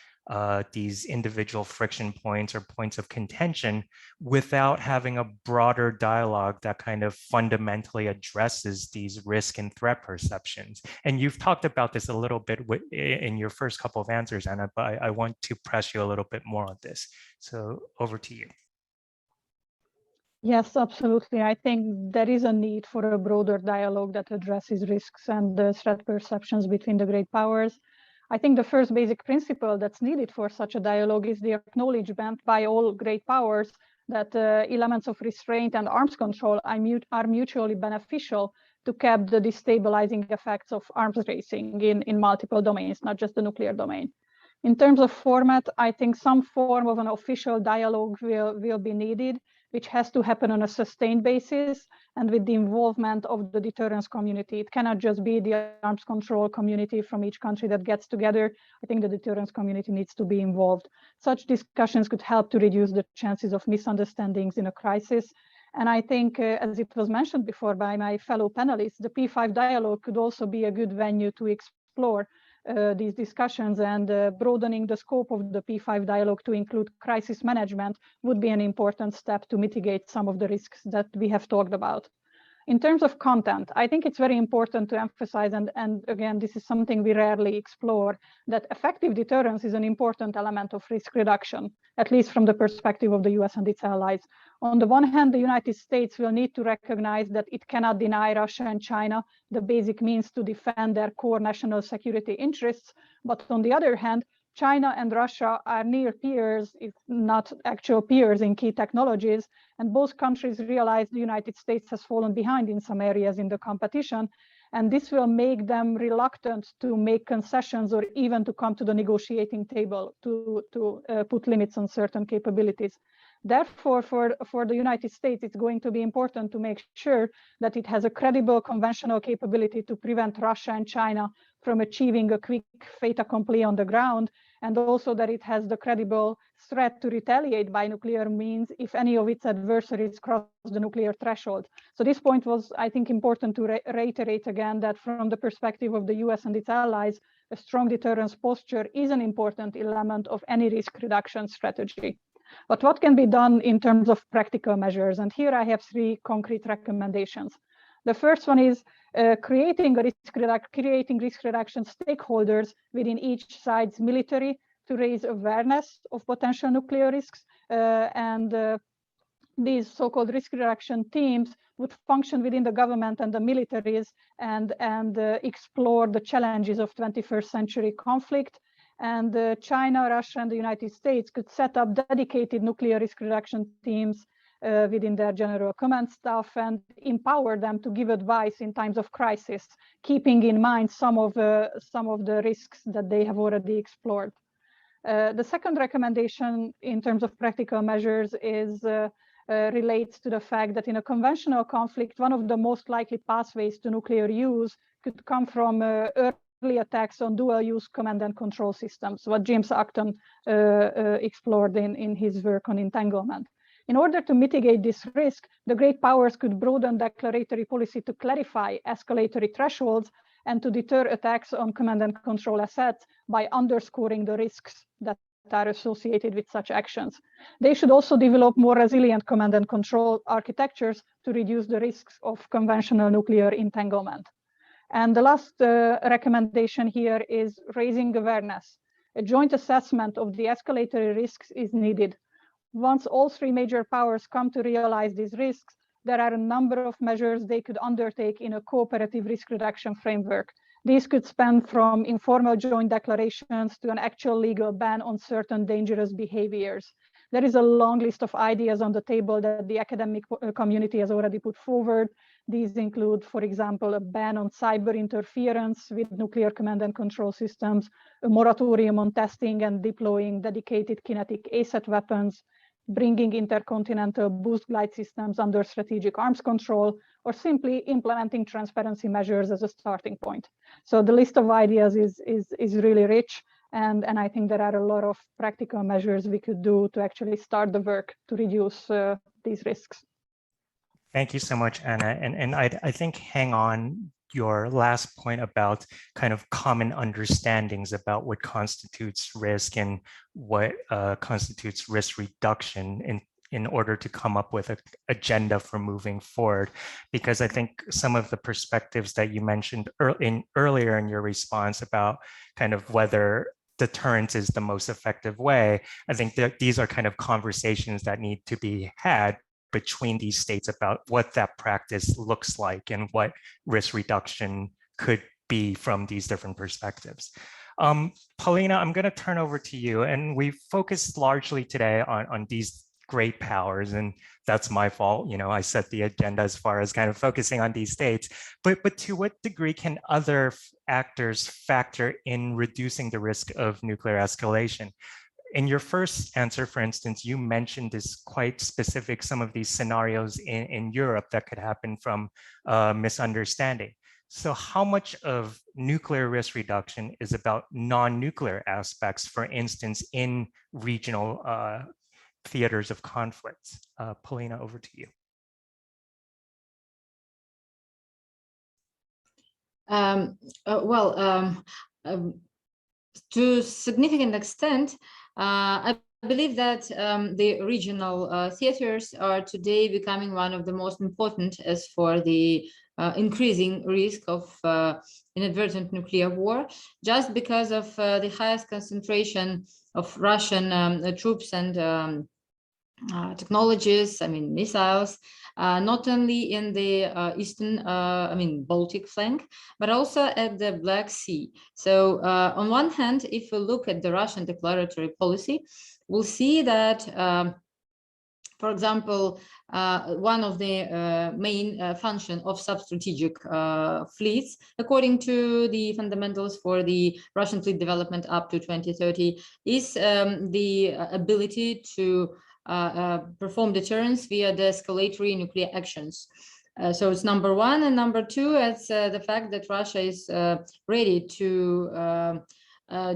these individual friction points or points of contention, without having a broader dialogue that kind of fundamentally addresses these risk and threat perceptions? And you've talked about this a little bit in your first couple of answers, Anna, but I want to press you a little bit more on this. So over to you. Yes, absolutely. I think there is a need for a broader dialogue that addresses risks and the threat perceptions between the great powers. I think the first basic principle that's needed for such a dialogue is the acknowledgement by all great powers that elements of restraint and arms control are mutually beneficial to cap the destabilizing effects of arms racing in multiple domains, not just the nuclear domain. In terms of format, I think some form of an official dialogue will be needed, which has to happen on a sustained basis and with the involvement of the deterrence community. It cannot just be the arms control community from each country that gets together. I think the deterrence community needs to be involved. Such discussions could help to reduce the chances of misunderstandings in a crisis. And I think, as it was mentioned before by my fellow panelists, the P5 dialogue could also be a good venue to explore these discussions, and broadening the scope of the P5 dialogue to include crisis management would be an important step to mitigate some of the risks that we have talked about. In terms of content, I think it's very important to emphasize, and again, this is something we rarely explore, that effective deterrence is an important element of risk reduction, at least from the perspective of the US and its allies. On the one hand, the United States will need to recognize that it cannot deny Russia and China the basic means to defend their core national security interests. But on the other hand, China and Russia are near peers, if not actual peers, in key technologies, and both countries realize the United States has fallen behind in some areas in the competition, and this will make them reluctant to make concessions or even to come to the negotiating table to put limits on certain capabilities. Therefore, for the United States, it's going to be important to make sure that it has a credible conventional capability to prevent Russia and China from achieving a quick fait accompli on the ground, and also that it has the credible threat to retaliate by nuclear means if any of its adversaries cross the nuclear threshold. So this point was, I think, important to reiterate again that from the perspective of the US and its allies, a strong deterrence posture is an important element of any risk reduction strategy. But what can be done in terms of practical measures? And here I have 3 concrete recommendations. The first one is creating risk reduction stakeholders within each side's military to raise awareness of potential nuclear risks and these so-called risk reduction teams would function within the government and the militaries and explore the challenges of 21st century conflict. And China, Russia, and the United States could set up dedicated nuclear risk reduction teams within their general command staff and empower them to give advice in times of crisis, keeping in mind some of the risks that they have already explored. The second recommendation in terms of practical measures is relates to the fact that in a conventional conflict, one of the most likely pathways to nuclear use could come from early attacks on dual-use command and control systems, what James Acton explored in his work on entanglement. In order to mitigate this risk, the great powers could broaden declaratory policy to clarify escalatory thresholds and to deter attacks on command and control assets by underscoring the risks that are associated with such actions. They should also develop more resilient command and control architectures to reduce the risks of conventional nuclear entanglement. And the last recommendation here is raising awareness. A joint assessment of the escalatory risks is needed. Once all three major powers come to realize these risks, there are a number of measures they could undertake in a cooperative risk reduction framework. These could span from informal joint declarations to an actual legal ban on certain dangerous behaviors. There is a long list of ideas on the table that the academic community has already put forward. These include, for example, a ban on cyber interference with nuclear command and control systems, a moratorium on testing and deploying dedicated kinetic ASAT weapons, bringing intercontinental boost glide systems under strategic arms control, or simply implementing transparency measures as a starting point. So the list of ideas is really rich, and I think there are a lot of practical measures we could do to actually start the work to reduce these risks. Thank you so much, Anna. And I think hang on your last point about kind of common understandings about what constitutes risk and what constitutes risk reduction in order to come up with an agenda for moving forward. Because I think some of the perspectives that you mentioned earlier in your response about kind of whether deterrence is the most effective way, I think that these are kind of conversations that need to be had between these states about what that practice looks like and what risk reduction could be from these different perspectives. Paulina, I'm going to turn over to you, and we focused largely today on these great powers, and that's my fault. You know, I set the agenda as far as kind of focusing on these states, but to what degree can other actors factor in reducing the risk of nuclear escalation? In your first answer, for instance, you mentioned this quite specific, some of these scenarios in Europe that could happen from misunderstanding. So how much of nuclear risk reduction is about non-nuclear aspects, for instance, in regional theaters of conflict? Paulina, over to you. To a significant extent, I believe that the regional theaters are today becoming one of the most important as for the increasing risk of inadvertent nuclear war, just because of the highest concentration of Russian troops and technologies, I mean, missiles, not only in the eastern, Baltic flank, but also at the Black Sea. So on one hand, if we look at the Russian declaratory policy, we'll see that, for example, one of the main function of sub-strategic fleets, according to the fundamentals for the Russian fleet development up to 2030, is the ability to perform deterrence via the escalatory nuclear actions. So it's number one, and number two, it's the fact that Russia is ready to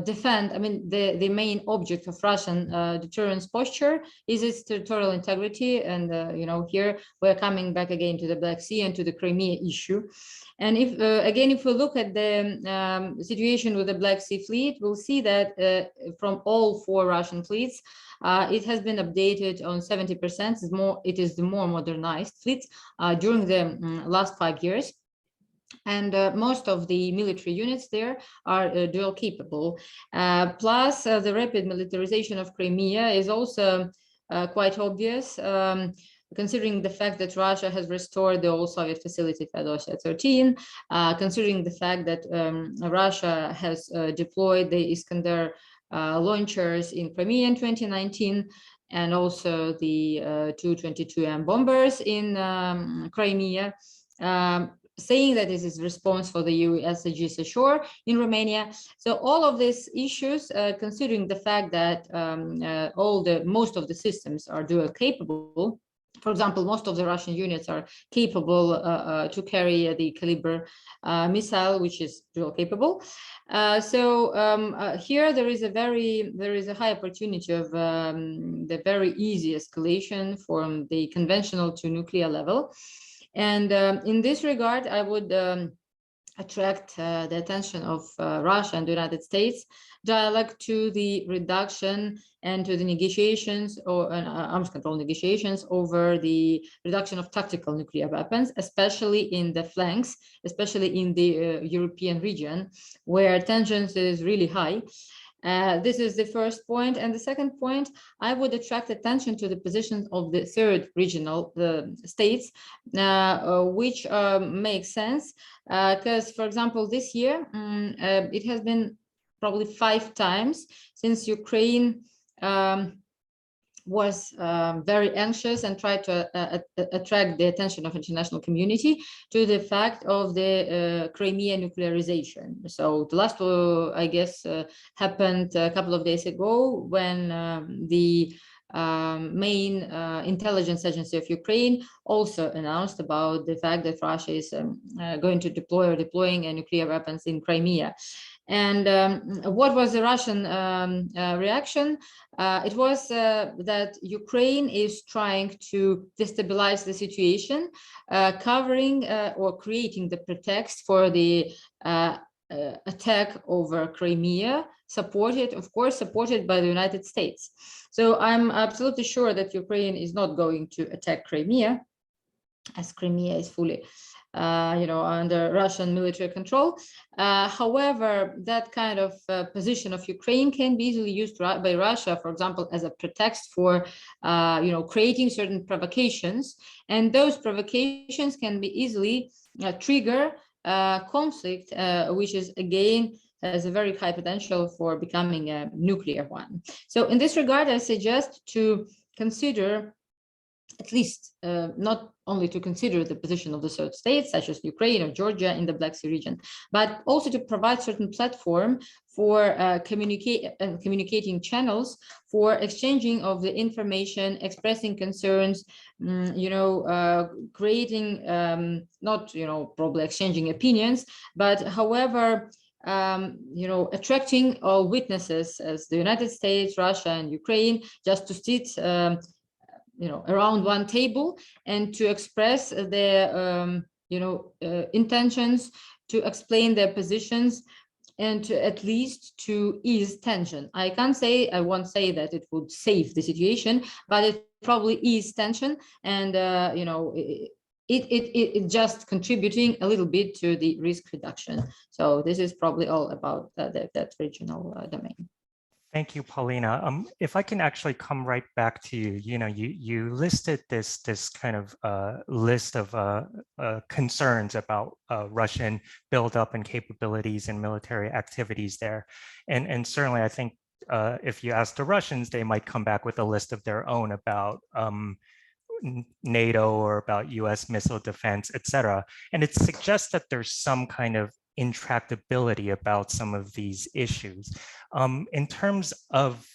defend. I mean, the main object of Russian deterrence posture is its territorial integrity, and here we're coming back again to the Black Sea and to the Crimea issue. And if if we look at the situation with the Black Sea fleet, we'll see that from all four Russian fleets, it has been updated on 70%. It is the more modernized fleet during the last 5 years. And most of the military units there are dual capable. Plus, the rapid militarization of Crimea is also quite obvious. considering the fact that Russia has restored the old Soviet facility Feodosia 13, considering the fact that Russia has deployed the Iskander launchers in Crimea in 2019, and also the Tu-22M bombers in Crimea, saying that this is response for the US Aegis ashore in Romania. So all of these issues, considering the fact that most of the systems are dual capable. For example, most of the Russian units are capable to carry the Caliber missile, which is dual capable. Here there is a high opportunity of the very easy escalation from the conventional to nuclear level. And in this regard, I would attract the attention of Russia and the United States dialogue to the reduction and to the negotiations or arms control negotiations over the reduction of tactical nuclear weapons, especially in the flanks, especially in the European region, where tensions is really high. This is the first point. And the second point, I would attract attention to the position of the third regional states, which makes sense because, for example, this year, it has been probably 5 times since Ukraine was very anxious and tried to attract the attention of international community to the fact of the Crimea nuclearization. So the last, I guess, happened a couple of days ago when the main intelligence agency of Ukraine also announced about the fact that Russia is going to deploy or deploying nuclear weapons in Crimea. And what was the Russian reaction? It was that Ukraine is trying to destabilize the situation, covering or creating the pretext for the attack over Crimea, of course, supported by the United States. So I'm absolutely sure that Ukraine is not going to attack Crimea, as Crimea is fully under Russian military control. However, that kind of position of Ukraine can be easily used by Russia, for example, as a pretext for, creating certain provocations. And those provocations can be easily trigger conflict, which is, again, has a very high potential for becoming a nuclear one. So in this regard, I suggest to consider at least not only to consider the position of the third states, such as Ukraine or Georgia in the Black Sea region, but also to provide certain platform for communicating channels for exchanging of the information, expressing concerns, creating, not, probably exchanging opinions, but however, attracting all witnesses as the United States, Russia, and Ukraine just to sit around one table and to express their, intentions, to explain their positions, and to at least to ease tension. I won't say that it would save the situation, but it probably ease tension, and it just contributing a little bit to the risk reduction. So this is probably all about that regional domain. Thank you, Paulina. If I can actually come right back to you, you listed this kind of list of concerns about Russian buildup and capabilities and military activities there, and certainly I think if you ask the Russians, they might come back with a list of their own about NATO or about U.S. missile defense, et cetera. And it suggests that there's some kind of intractability about some of these issues. In terms of,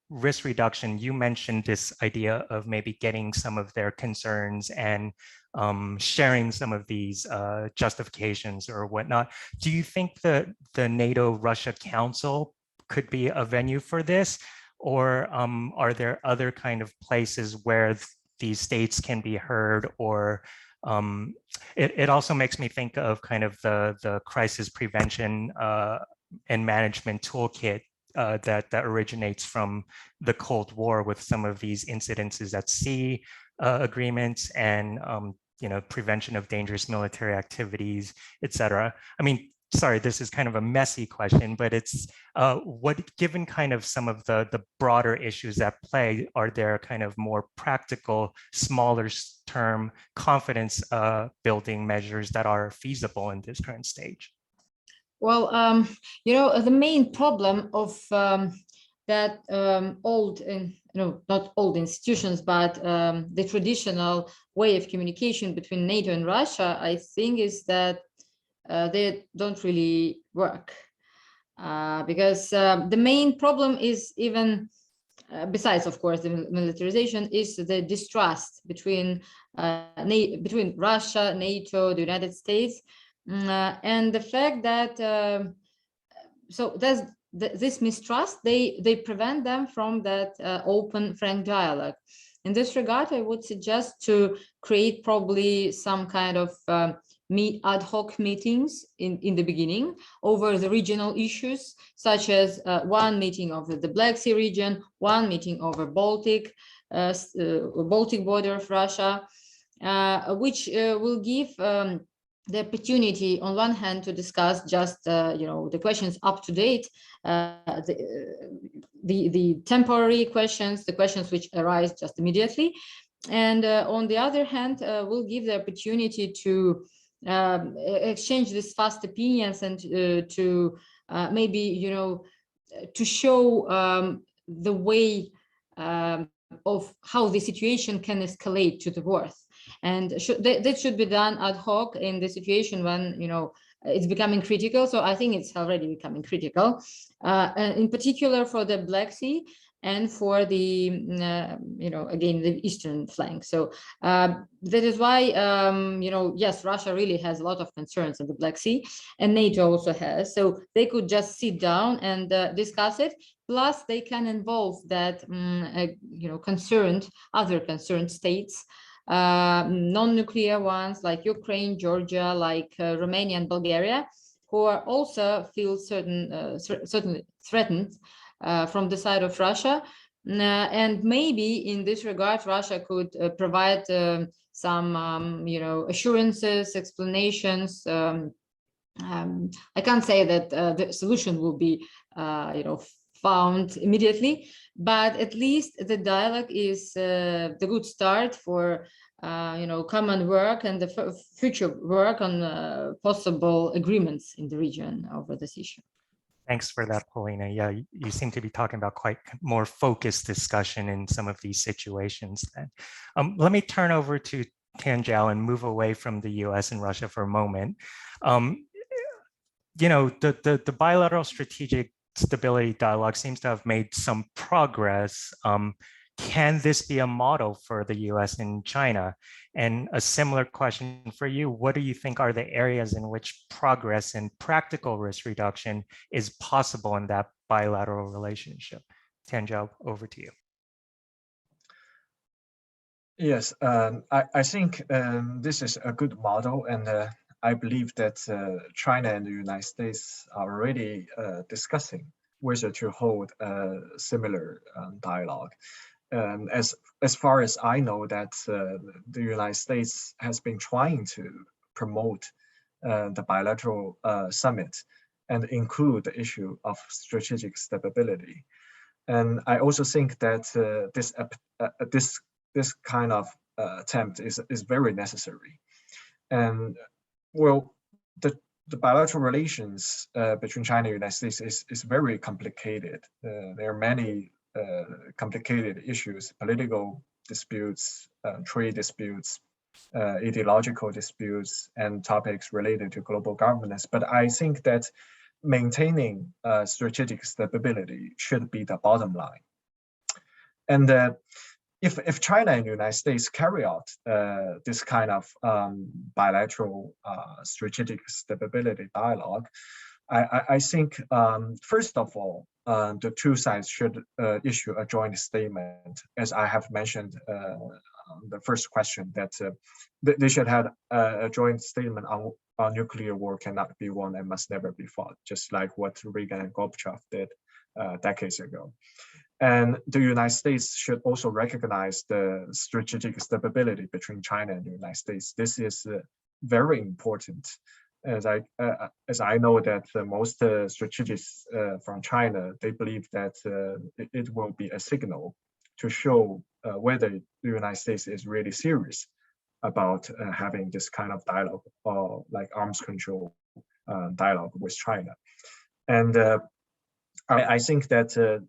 risk reduction, you mentioned this idea of maybe getting some of their concerns and sharing some of these justifications or whatnot. Do you think that the NATO-Russia Council could be a venue for this? Or are there other kind of places where these states can be heard? Or it also makes me think of kind of the crisis prevention and management toolkit that originates from the Cold War with some of these incidences at sea agreements and prevention of dangerous military activities, et cetera. I mean, sorry, this is kind of a messy question, but it's given kind of some of the broader issues at play, are there kind of more practical, smaller term confidence building measures that are feasible in this current stage? Well, the main problem of that old, not old institutions, but the traditional way of communication between NATO and Russia, I think, is that they don't really work. Because the main problem is even, besides, of course, the militarization, is the distrust between Russia, NATO, the United States, and the fact that so there's this mistrust, they prevent them from that open, frank dialogue. In this regard, I would suggest to create probably some kind of ad hoc meetings in the beginning over the regional issues, such as one meeting over the Black Sea region, one meeting over Baltic border of Russia, which will give the opportunity on one hand to discuss just the questions up to date, the temporary questions, the questions which arise just immediately, and on the other hand will give the opportunity to exchange these fast opinions and to maybe to show the way of how the situation can escalate to the worst. And that should be done ad hoc in the situation when it's becoming critical. So I think it's already becoming critical, and in particular for the Black Sea and for the again the eastern flank. So that is why yes, Russia really has a lot of concerns in the Black Sea, and NATO also has. So they could just sit down and discuss it. Plus, they can involve that other concerned states, non-nuclear ones like Ukraine, Georgia, like Romania and Bulgaria, who are also feel certainly threatened from the side of Russia. And maybe in this regard, Russia could provide some assurances, explanations. I can't say that the solution will be found immediately, but at least the dialogue is the good start for common work and the future work on possible agreements in the region over this issue. Thanks for that, Paulina. Yeah, you seem to be talking about quite more focused discussion in some of these situations. Then, let me turn over to Tianjiao and move away from the U.S. and Russia for a moment. The bilateral strategic stability dialogue seems to have made some progress. Can this be a model for the US and China? And a similar question for you, what do you think are the areas in which progress and practical risk reduction is possible in that bilateral relationship? Tianjiao, over to you. Yes, I think this is a good model, and I believe that China and the United States are already discussing whether to hold a similar dialogue. As far as I know, that the United States has been trying to promote the bilateral summit and include the issue of strategic stability. And I also think that this kind of attempt is very necessary. And well, the bilateral relations between China and the United States is very complicated. There are many complicated issues: political disputes, trade disputes, ideological disputes, and topics related to global governance. But I think that maintaining strategic stability should be the bottom line. And if China and the United States carry out this kind of bilateral strategic stability dialogue, I think, first of all, the two sides should issue a joint statement, as I have mentioned the first question, that they should have a joint statement on nuclear war cannot be won and must never be fought, just like what Reagan and Gorbachev did decades ago. And the United States should also recognize the strategic stability between China and the United States. This is very important as I know that most strategists from China, they believe that it will be a signal to show whether the United States is really serious about having this kind of dialogue or like arms control dialogue with China. And I think that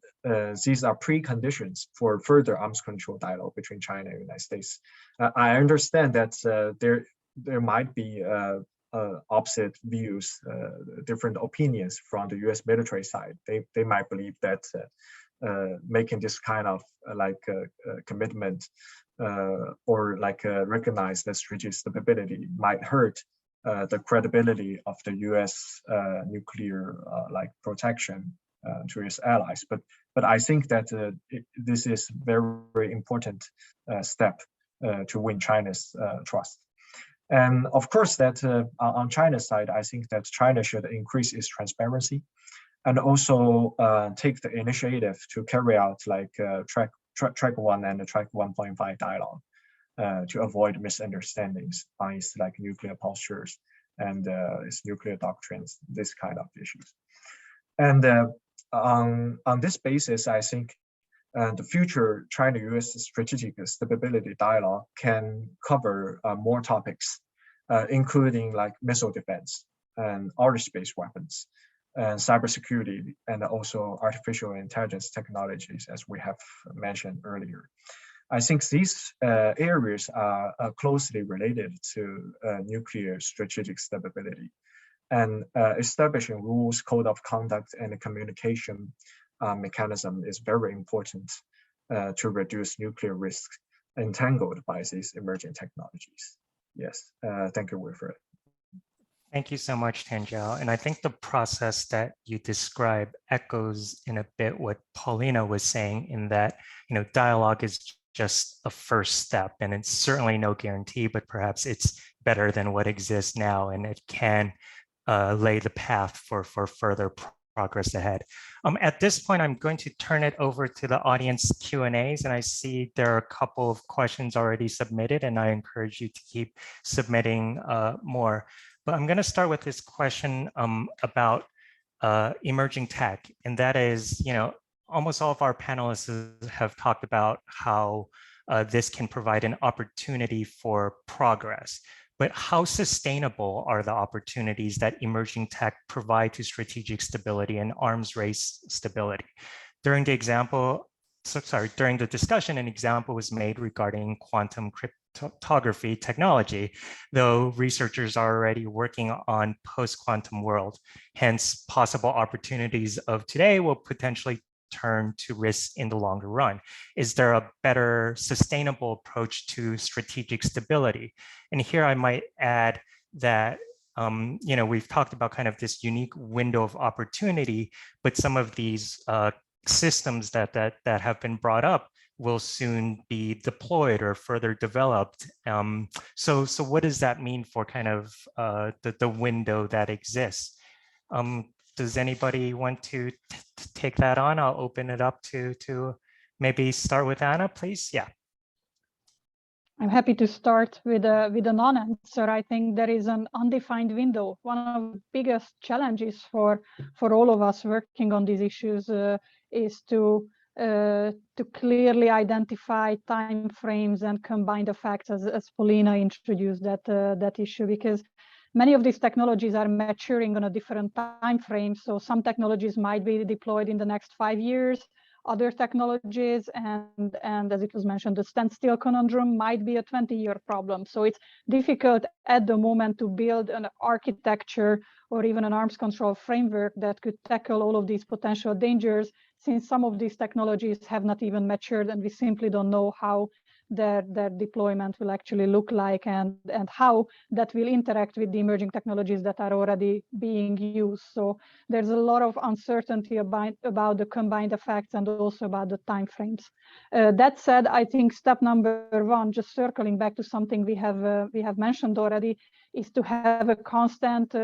these are preconditions for further arms control dialogue between China and the United States. I understand that there might be opposite views, different opinions from the U.S. military side. They might believe that making this kind of commitment or recognize the strategic stability might hurt the credibility of the U.S. nuclear protection to its allies. But I think that this is very, very important step to win China's trust. And of course, that on China's side, I think that China should increase its transparency and also take the initiative to carry out track 1 and the track 1.5 dialogue to avoid misunderstandings on its nuclear postures and its nuclear doctrines, this kind of issues. And on this basis, I think the future China-US strategic stability dialogue can cover more topics, including missile defense and outer space weapons, and cybersecurity, and also artificial intelligence technologies, as we have mentioned earlier. I think these areas are closely related to nuclear strategic stability. And establishing rules, code of conduct, and a communication mechanism is very important to reduce nuclear risk entangled by these emerging technologies. Yes, thank you, Wilfred. Thank you so much, Tanjiao. And I think the process that you describe echoes in a bit what Paulina was saying, in that dialogue is just a first step, and it's certainly no guarantee, but perhaps it's better than what exists now, and it can lay the path for further progress ahead. At this point, I'm going to turn it over to the audience Q&As, and I see there are a couple of questions already submitted, and I encourage you to keep submitting more. But I'm going to start with this question about emerging tech, and that is, almost all of our panelists have talked about how this can provide an opportunity for progress. But how sustainable are the opportunities that emerging tech provide to strategic stability and arms race stability? During the discussion, an example was made regarding quantum cryptography technology, though researchers are already working on post-quantum world. Hence, possible opportunities of today will potentially turn to risks in the longer run. Is there a better sustainable approach to strategic stability? And here I might add that we've talked about kind of this unique window of opportunity, but some of these systems that have been brought up will soon be deployed or further developed. So what does that mean for kind of the window that exists? Does anybody want to take that on? I'll open it up to maybe start with Anna, please. Yeah. I'm happy to start with a non-answer. I think there is an undefined window. One of the biggest challenges for all of us working on these issues is to clearly identify time frames and combine the facts, as Paulina introduced that issue, because many of these technologies are maturing on a different time frame. So some technologies might be deployed in the next 5 years, other technologies, and as it was mentioned, the standstill conundrum might be a 20-year problem. So it's difficult at the moment to build an architecture or even an arms control framework that could tackle all of these potential dangers, since some of these technologies have not even matured and we simply don't know how their deployment will actually look like and how that will interact with the emerging technologies that are already being used. So there's a lot of uncertainty about the combined effects and also about the timeframes. That said, I think step number 1, just circling back to something we have mentioned already, is to have a constant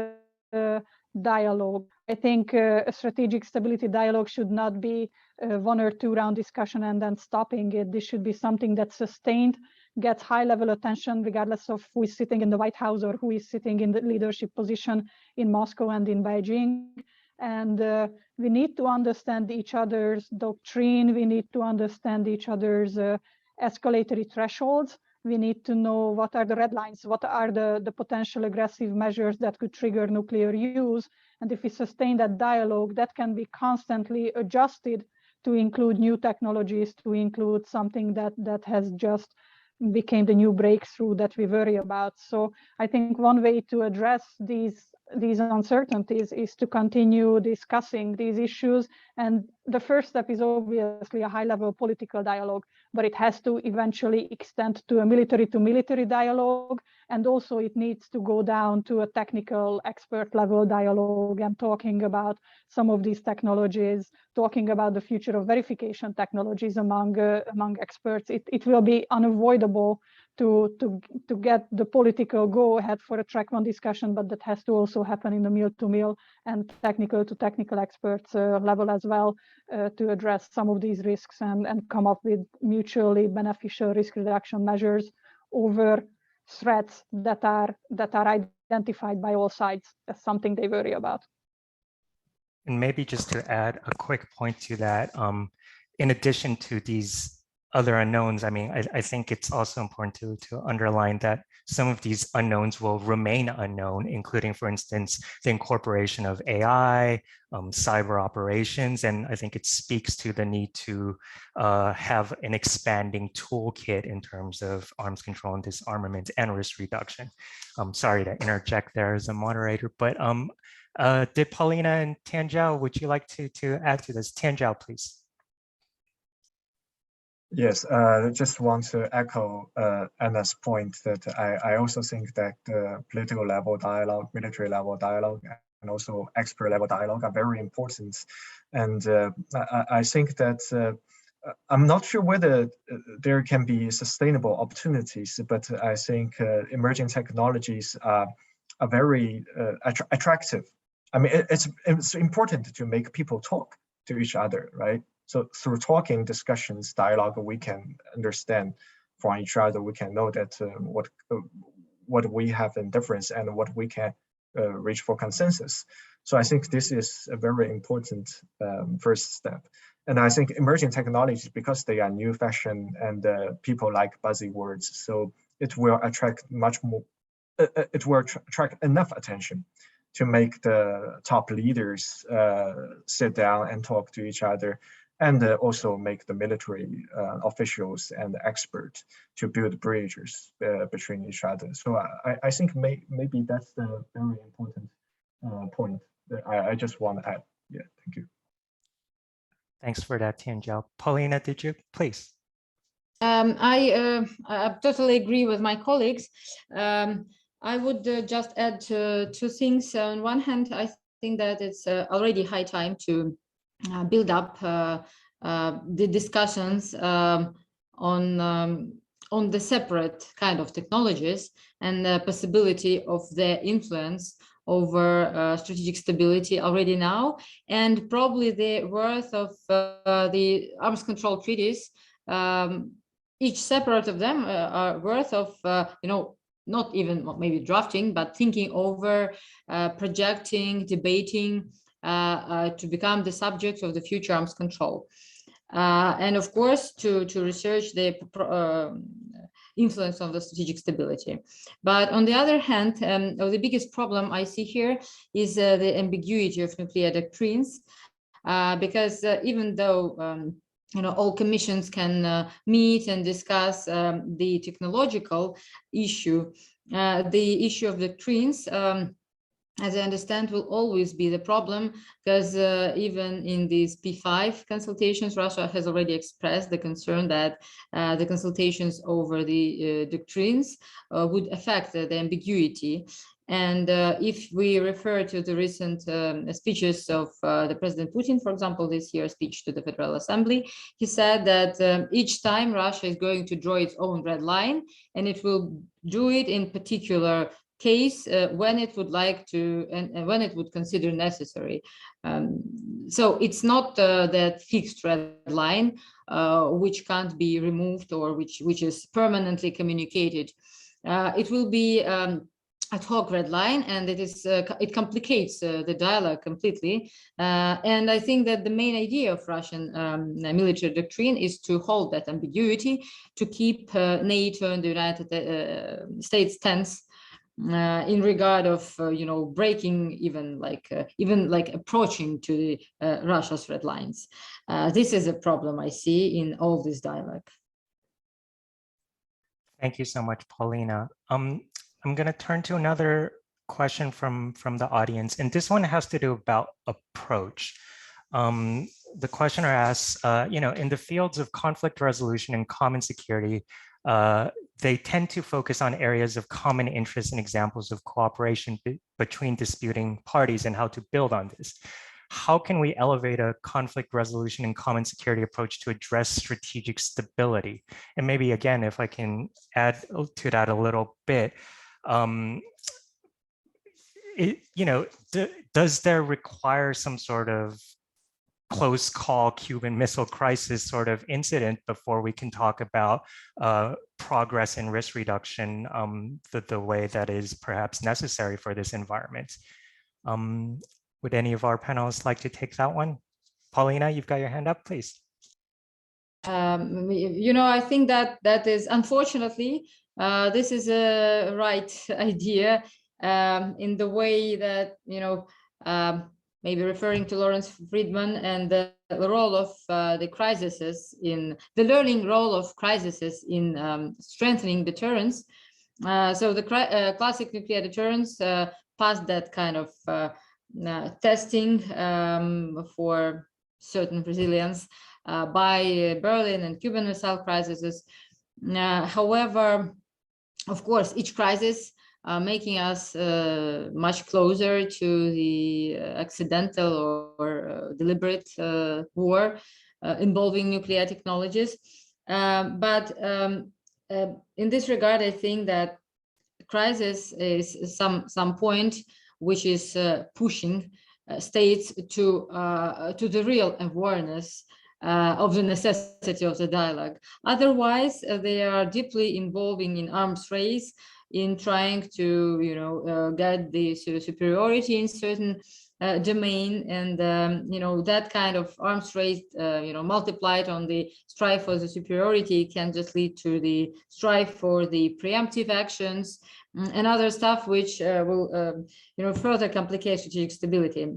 dialogue. I think a strategic stability dialogue should not be 1 or 2 round discussion and then stopping it. This should be something that's sustained, gets high-level attention, regardless of who is sitting in the White House or who is sitting in the leadership position in Moscow and in Beijing. And we need to understand each other's doctrine. We need to understand each other's escalatory thresholds. We need to know what are the red lines, what are the potential aggressive measures that could trigger nuclear use. And if we sustain that dialogue, that can be constantly adjusted to include new technologies, to include something that has just became the new breakthrough that we worry about. So I think one way to address these uncertainties is to continue discussing these issues. And the first step is obviously a high-level political dialogue, but it has to eventually extend to a military-to-military dialogue. And also it needs to go down to a technical expert-level dialogue and talking about some of these technologies, talking about the future of verification technologies among experts. It will be unavoidable to get the political go-ahead for a track one discussion, but that has to also happen in the mill-to-mill and technical-to-technical experts level as well, to address some of these risks and come up with mutually beneficial risk reduction measures over threats that are identified by all sides as something they worry about. And maybe just to add a quick point to that, in addition to these other unknowns, I mean, I think it's also important to underline that some of these unknowns will remain unknown, including, for instance, the incorporation of AI, cyber operations, and I think it speaks to the need to have an expanding toolkit in terms of arms control and disarmament and risk reduction. Sorry to interject there as a moderator, but did Paulina and Tianjiao, would you like to add to this? Tianjiao, please. Yes, I just want to echo Anna's point that I also think that political level dialogue, military level dialogue, and also expert level dialogue are very important. And I think that I'm not sure whether there can be sustainable opportunities, but I think emerging technologies are very attractive. I mean, it's important to make people talk to each other, right? So through talking, discussions, dialogue, we can understand from each other. We can know that what we have in difference and what we can reach for consensus. So I think this is a very important first step. And I think emerging technologies, because they are new fashion and people like buzzwords, so it will attract much more. It will attract enough attention to make the top leaders sit down and talk to each other, and also make the military officials and the experts to build bridges between each other. So I think maybe that's the very important point that I just want to add. Yeah, thank you. Thanks for that, Tianjiao. Paulina, did you please? I totally agree with my colleagues. I would just add two things. On one hand, I think that it's already high time to build up the discussions on the separate kind of technologies and the possibility of their influence over strategic stability already now, and probably the worth of the arms control treaties. Each separate of them are worth of, not even maybe drafting, but thinking over, projecting, debating, to become the subject of the future arms control. And of course, to research the influence of the strategic stability. But on the other hand, the biggest problem I see here is the ambiguity of nuclear doctrines, because even though all commissions can meet and discuss the technological issue, the issue of doctrines, as I understand, will always be the problem, because even in these P5 consultations, Russia has already expressed the concern that the consultations over the doctrines would affect the ambiguity. And if we refer to the recent speeches of the President Putin, for example, this year's speech to the Federal Assembly, he said that each time Russia is going to draw its own red line, and it will do it in particular case when it would like to and when it would consider necessary. so it's not that fixed red line which can't be removed or which is permanently communicated. It will be ad hoc red line, and it complicates the dialogue completely. And I think that the main idea of Russian military doctrine is to hold that ambiguity, to keep NATO and the United States tense in regard of breaking even like approaching to the Russia's red lines. This is a problem I see in all this dialogue. Thank you so much, Paulina. I'm going to turn to another question from the audience, and this one has to do about approach. The questioner asks, in the fields of conflict resolution and common security, they tend to focus on areas of common interest and examples of cooperation between disputing parties and how to build on this. How can we elevate a conflict resolution and common security approach to address strategic stability? And maybe again, if I can add to that a little bit, does there require some sort of close call Cuban Missile Crisis sort of incident before we can talk about progress in risk reduction the way that is perhaps necessary for this environment? Would any of our panelists like to take that one? Paulina, you've got your hand up, please. I think that is, unfortunately, this is a right idea in the way that, maybe referring to Lawrence Friedman and the role of the crises in the learning role of crises in strengthening deterrence. So the classic nuclear deterrence passed that kind of testing for certain resilience by Berlin and Cuban Missile Crises. However, of course, each crisis making us much closer to the accidental or deliberate war involving nuclear technologies. But in this regard, I think that crisis is some point which is pushing states to the real awareness of the necessity of the dialogue. Otherwise, they are deeply involving in arms race, in trying to get the superiority in certain domain, and that kind of arms race multiplied on the strive for the superiority can just lead to the strive for the preemptive actions and other stuff which will further complicate strategic stability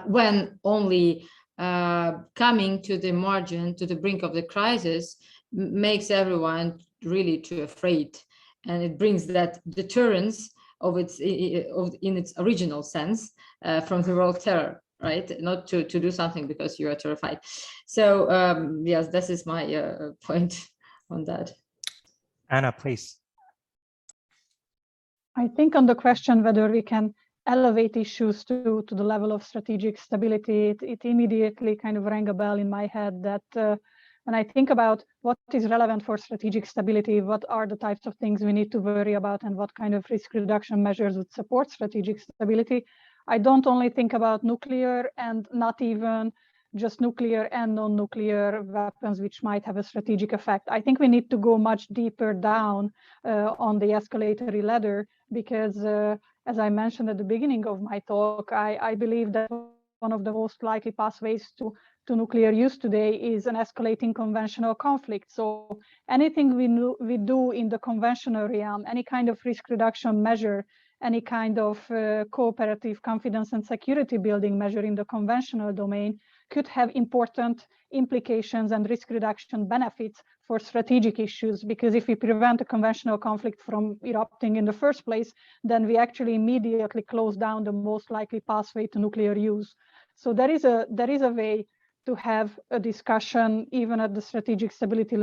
when only coming to the margin, to the brink of the crisis, makes everyone really too afraid. And it brings that deterrence in its original sense from the world terror, right? Not to do something because you are terrified. So yes, this is my point on that. Anna, please. I think on the question whether we can elevate issues to the level of strategic stability, it immediately kind of rang a bell in my head that when I think about what is relevant for strategic stability, what are the types of things we need to worry about, and what kind of risk reduction measures would support strategic stability, I don't only think about nuclear and not even just nuclear and non-nuclear weapons which might have a strategic effect. I think we need to go much deeper down on the escalatory ladder because as I mentioned at the beginning of my talk, I believe that one of the most likely pathways to nuclear use today is an escalating conventional conflict. So anything we do in the conventional realm, any kind of risk reduction measure, any kind of cooperative confidence and security building measure in the conventional domain could have important implications and risk reduction benefits for strategic issues, because if we prevent a conventional conflict from erupting in the first place, then we actually immediately close down the most likely pathway to nuclear use. So there is a way to have a discussion, even at the strategic stability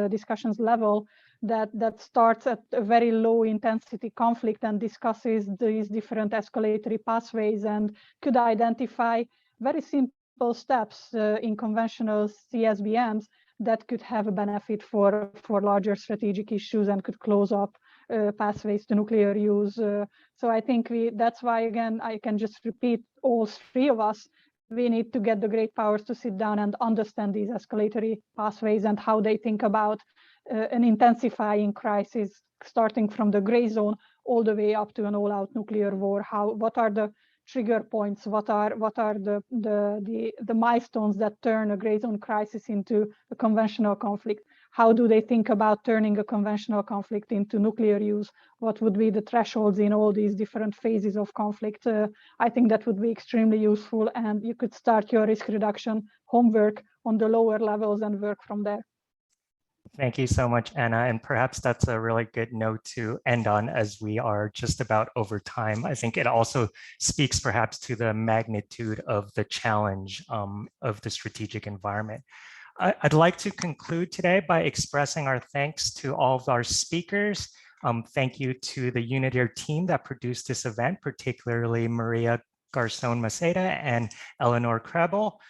discussions level, that starts at a very low intensity conflict and discusses these different escalatory pathways and could identify very simple steps in conventional CSBMs that could have a benefit for larger strategic issues and could close up pathways to nuclear use. So I think that's why, again, I can just repeat, all three of us we need to get the great powers to sit down and understand these escalatory pathways and how they think about an intensifying crisis, starting from the gray zone all the way up to an all-out nuclear war. What are the trigger points? What are the milestones that turn a gray zone crisis into a conventional conflict? How do they think about turning a conventional conflict into nuclear use? What would be the thresholds in all these different phases of conflict? I think that would be extremely useful, and you could start your risk reduction homework on the lower levels and work from there. Thank you so much, Anna. And perhaps that's a really good note to end on, as we are just about over time. I think it also speaks perhaps to the magnitude of the challenge of the strategic environment. I'd like to conclude today by expressing our thanks to all of our speakers. Thank you to the Unitaire team that produced this event, particularly Maria Garcon Maceda and Eleanor Krebel.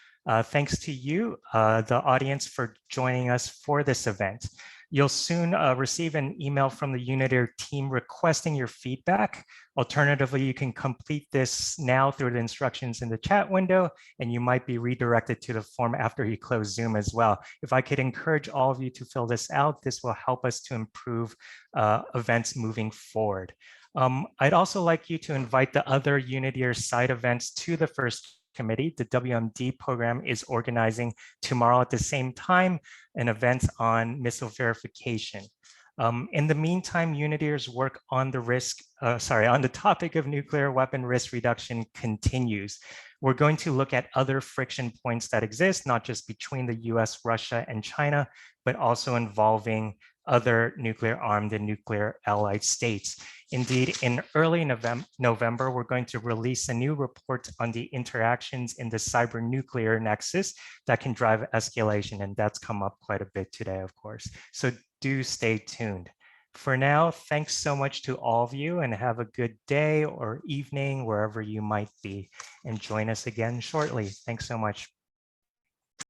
Thanks to you, the audience, for joining us for this event. You'll soon receive an email from the Unitaire team requesting your feedback. Alternatively, you can complete this now through the instructions in the chat window, and you might be redirected to the form after you close Zoom as well. If I could encourage all of you to fill this out, this will help us to improve events moving forward. I'd also like you to invite the other Unitaire side events to the first committee. The WMD program is organizing tomorrow at the same time an event on missile verification. In the meantime, Unitaire's work on the topic of nuclear weapon risk reduction continues. We're going to look at other friction points that exist, not just between the US, Russia, and China, but also involving other nuclear armed and nuclear allied states. Indeed, in early November, we're going to release a new report on the interactions in the cyber nuclear nexus that can drive escalation, and that's come up quite a bit today, of course. So do stay tuned. For now, thanks so much to all of you, and have a good day or evening wherever you might be, and join us again shortly. Thanks so much.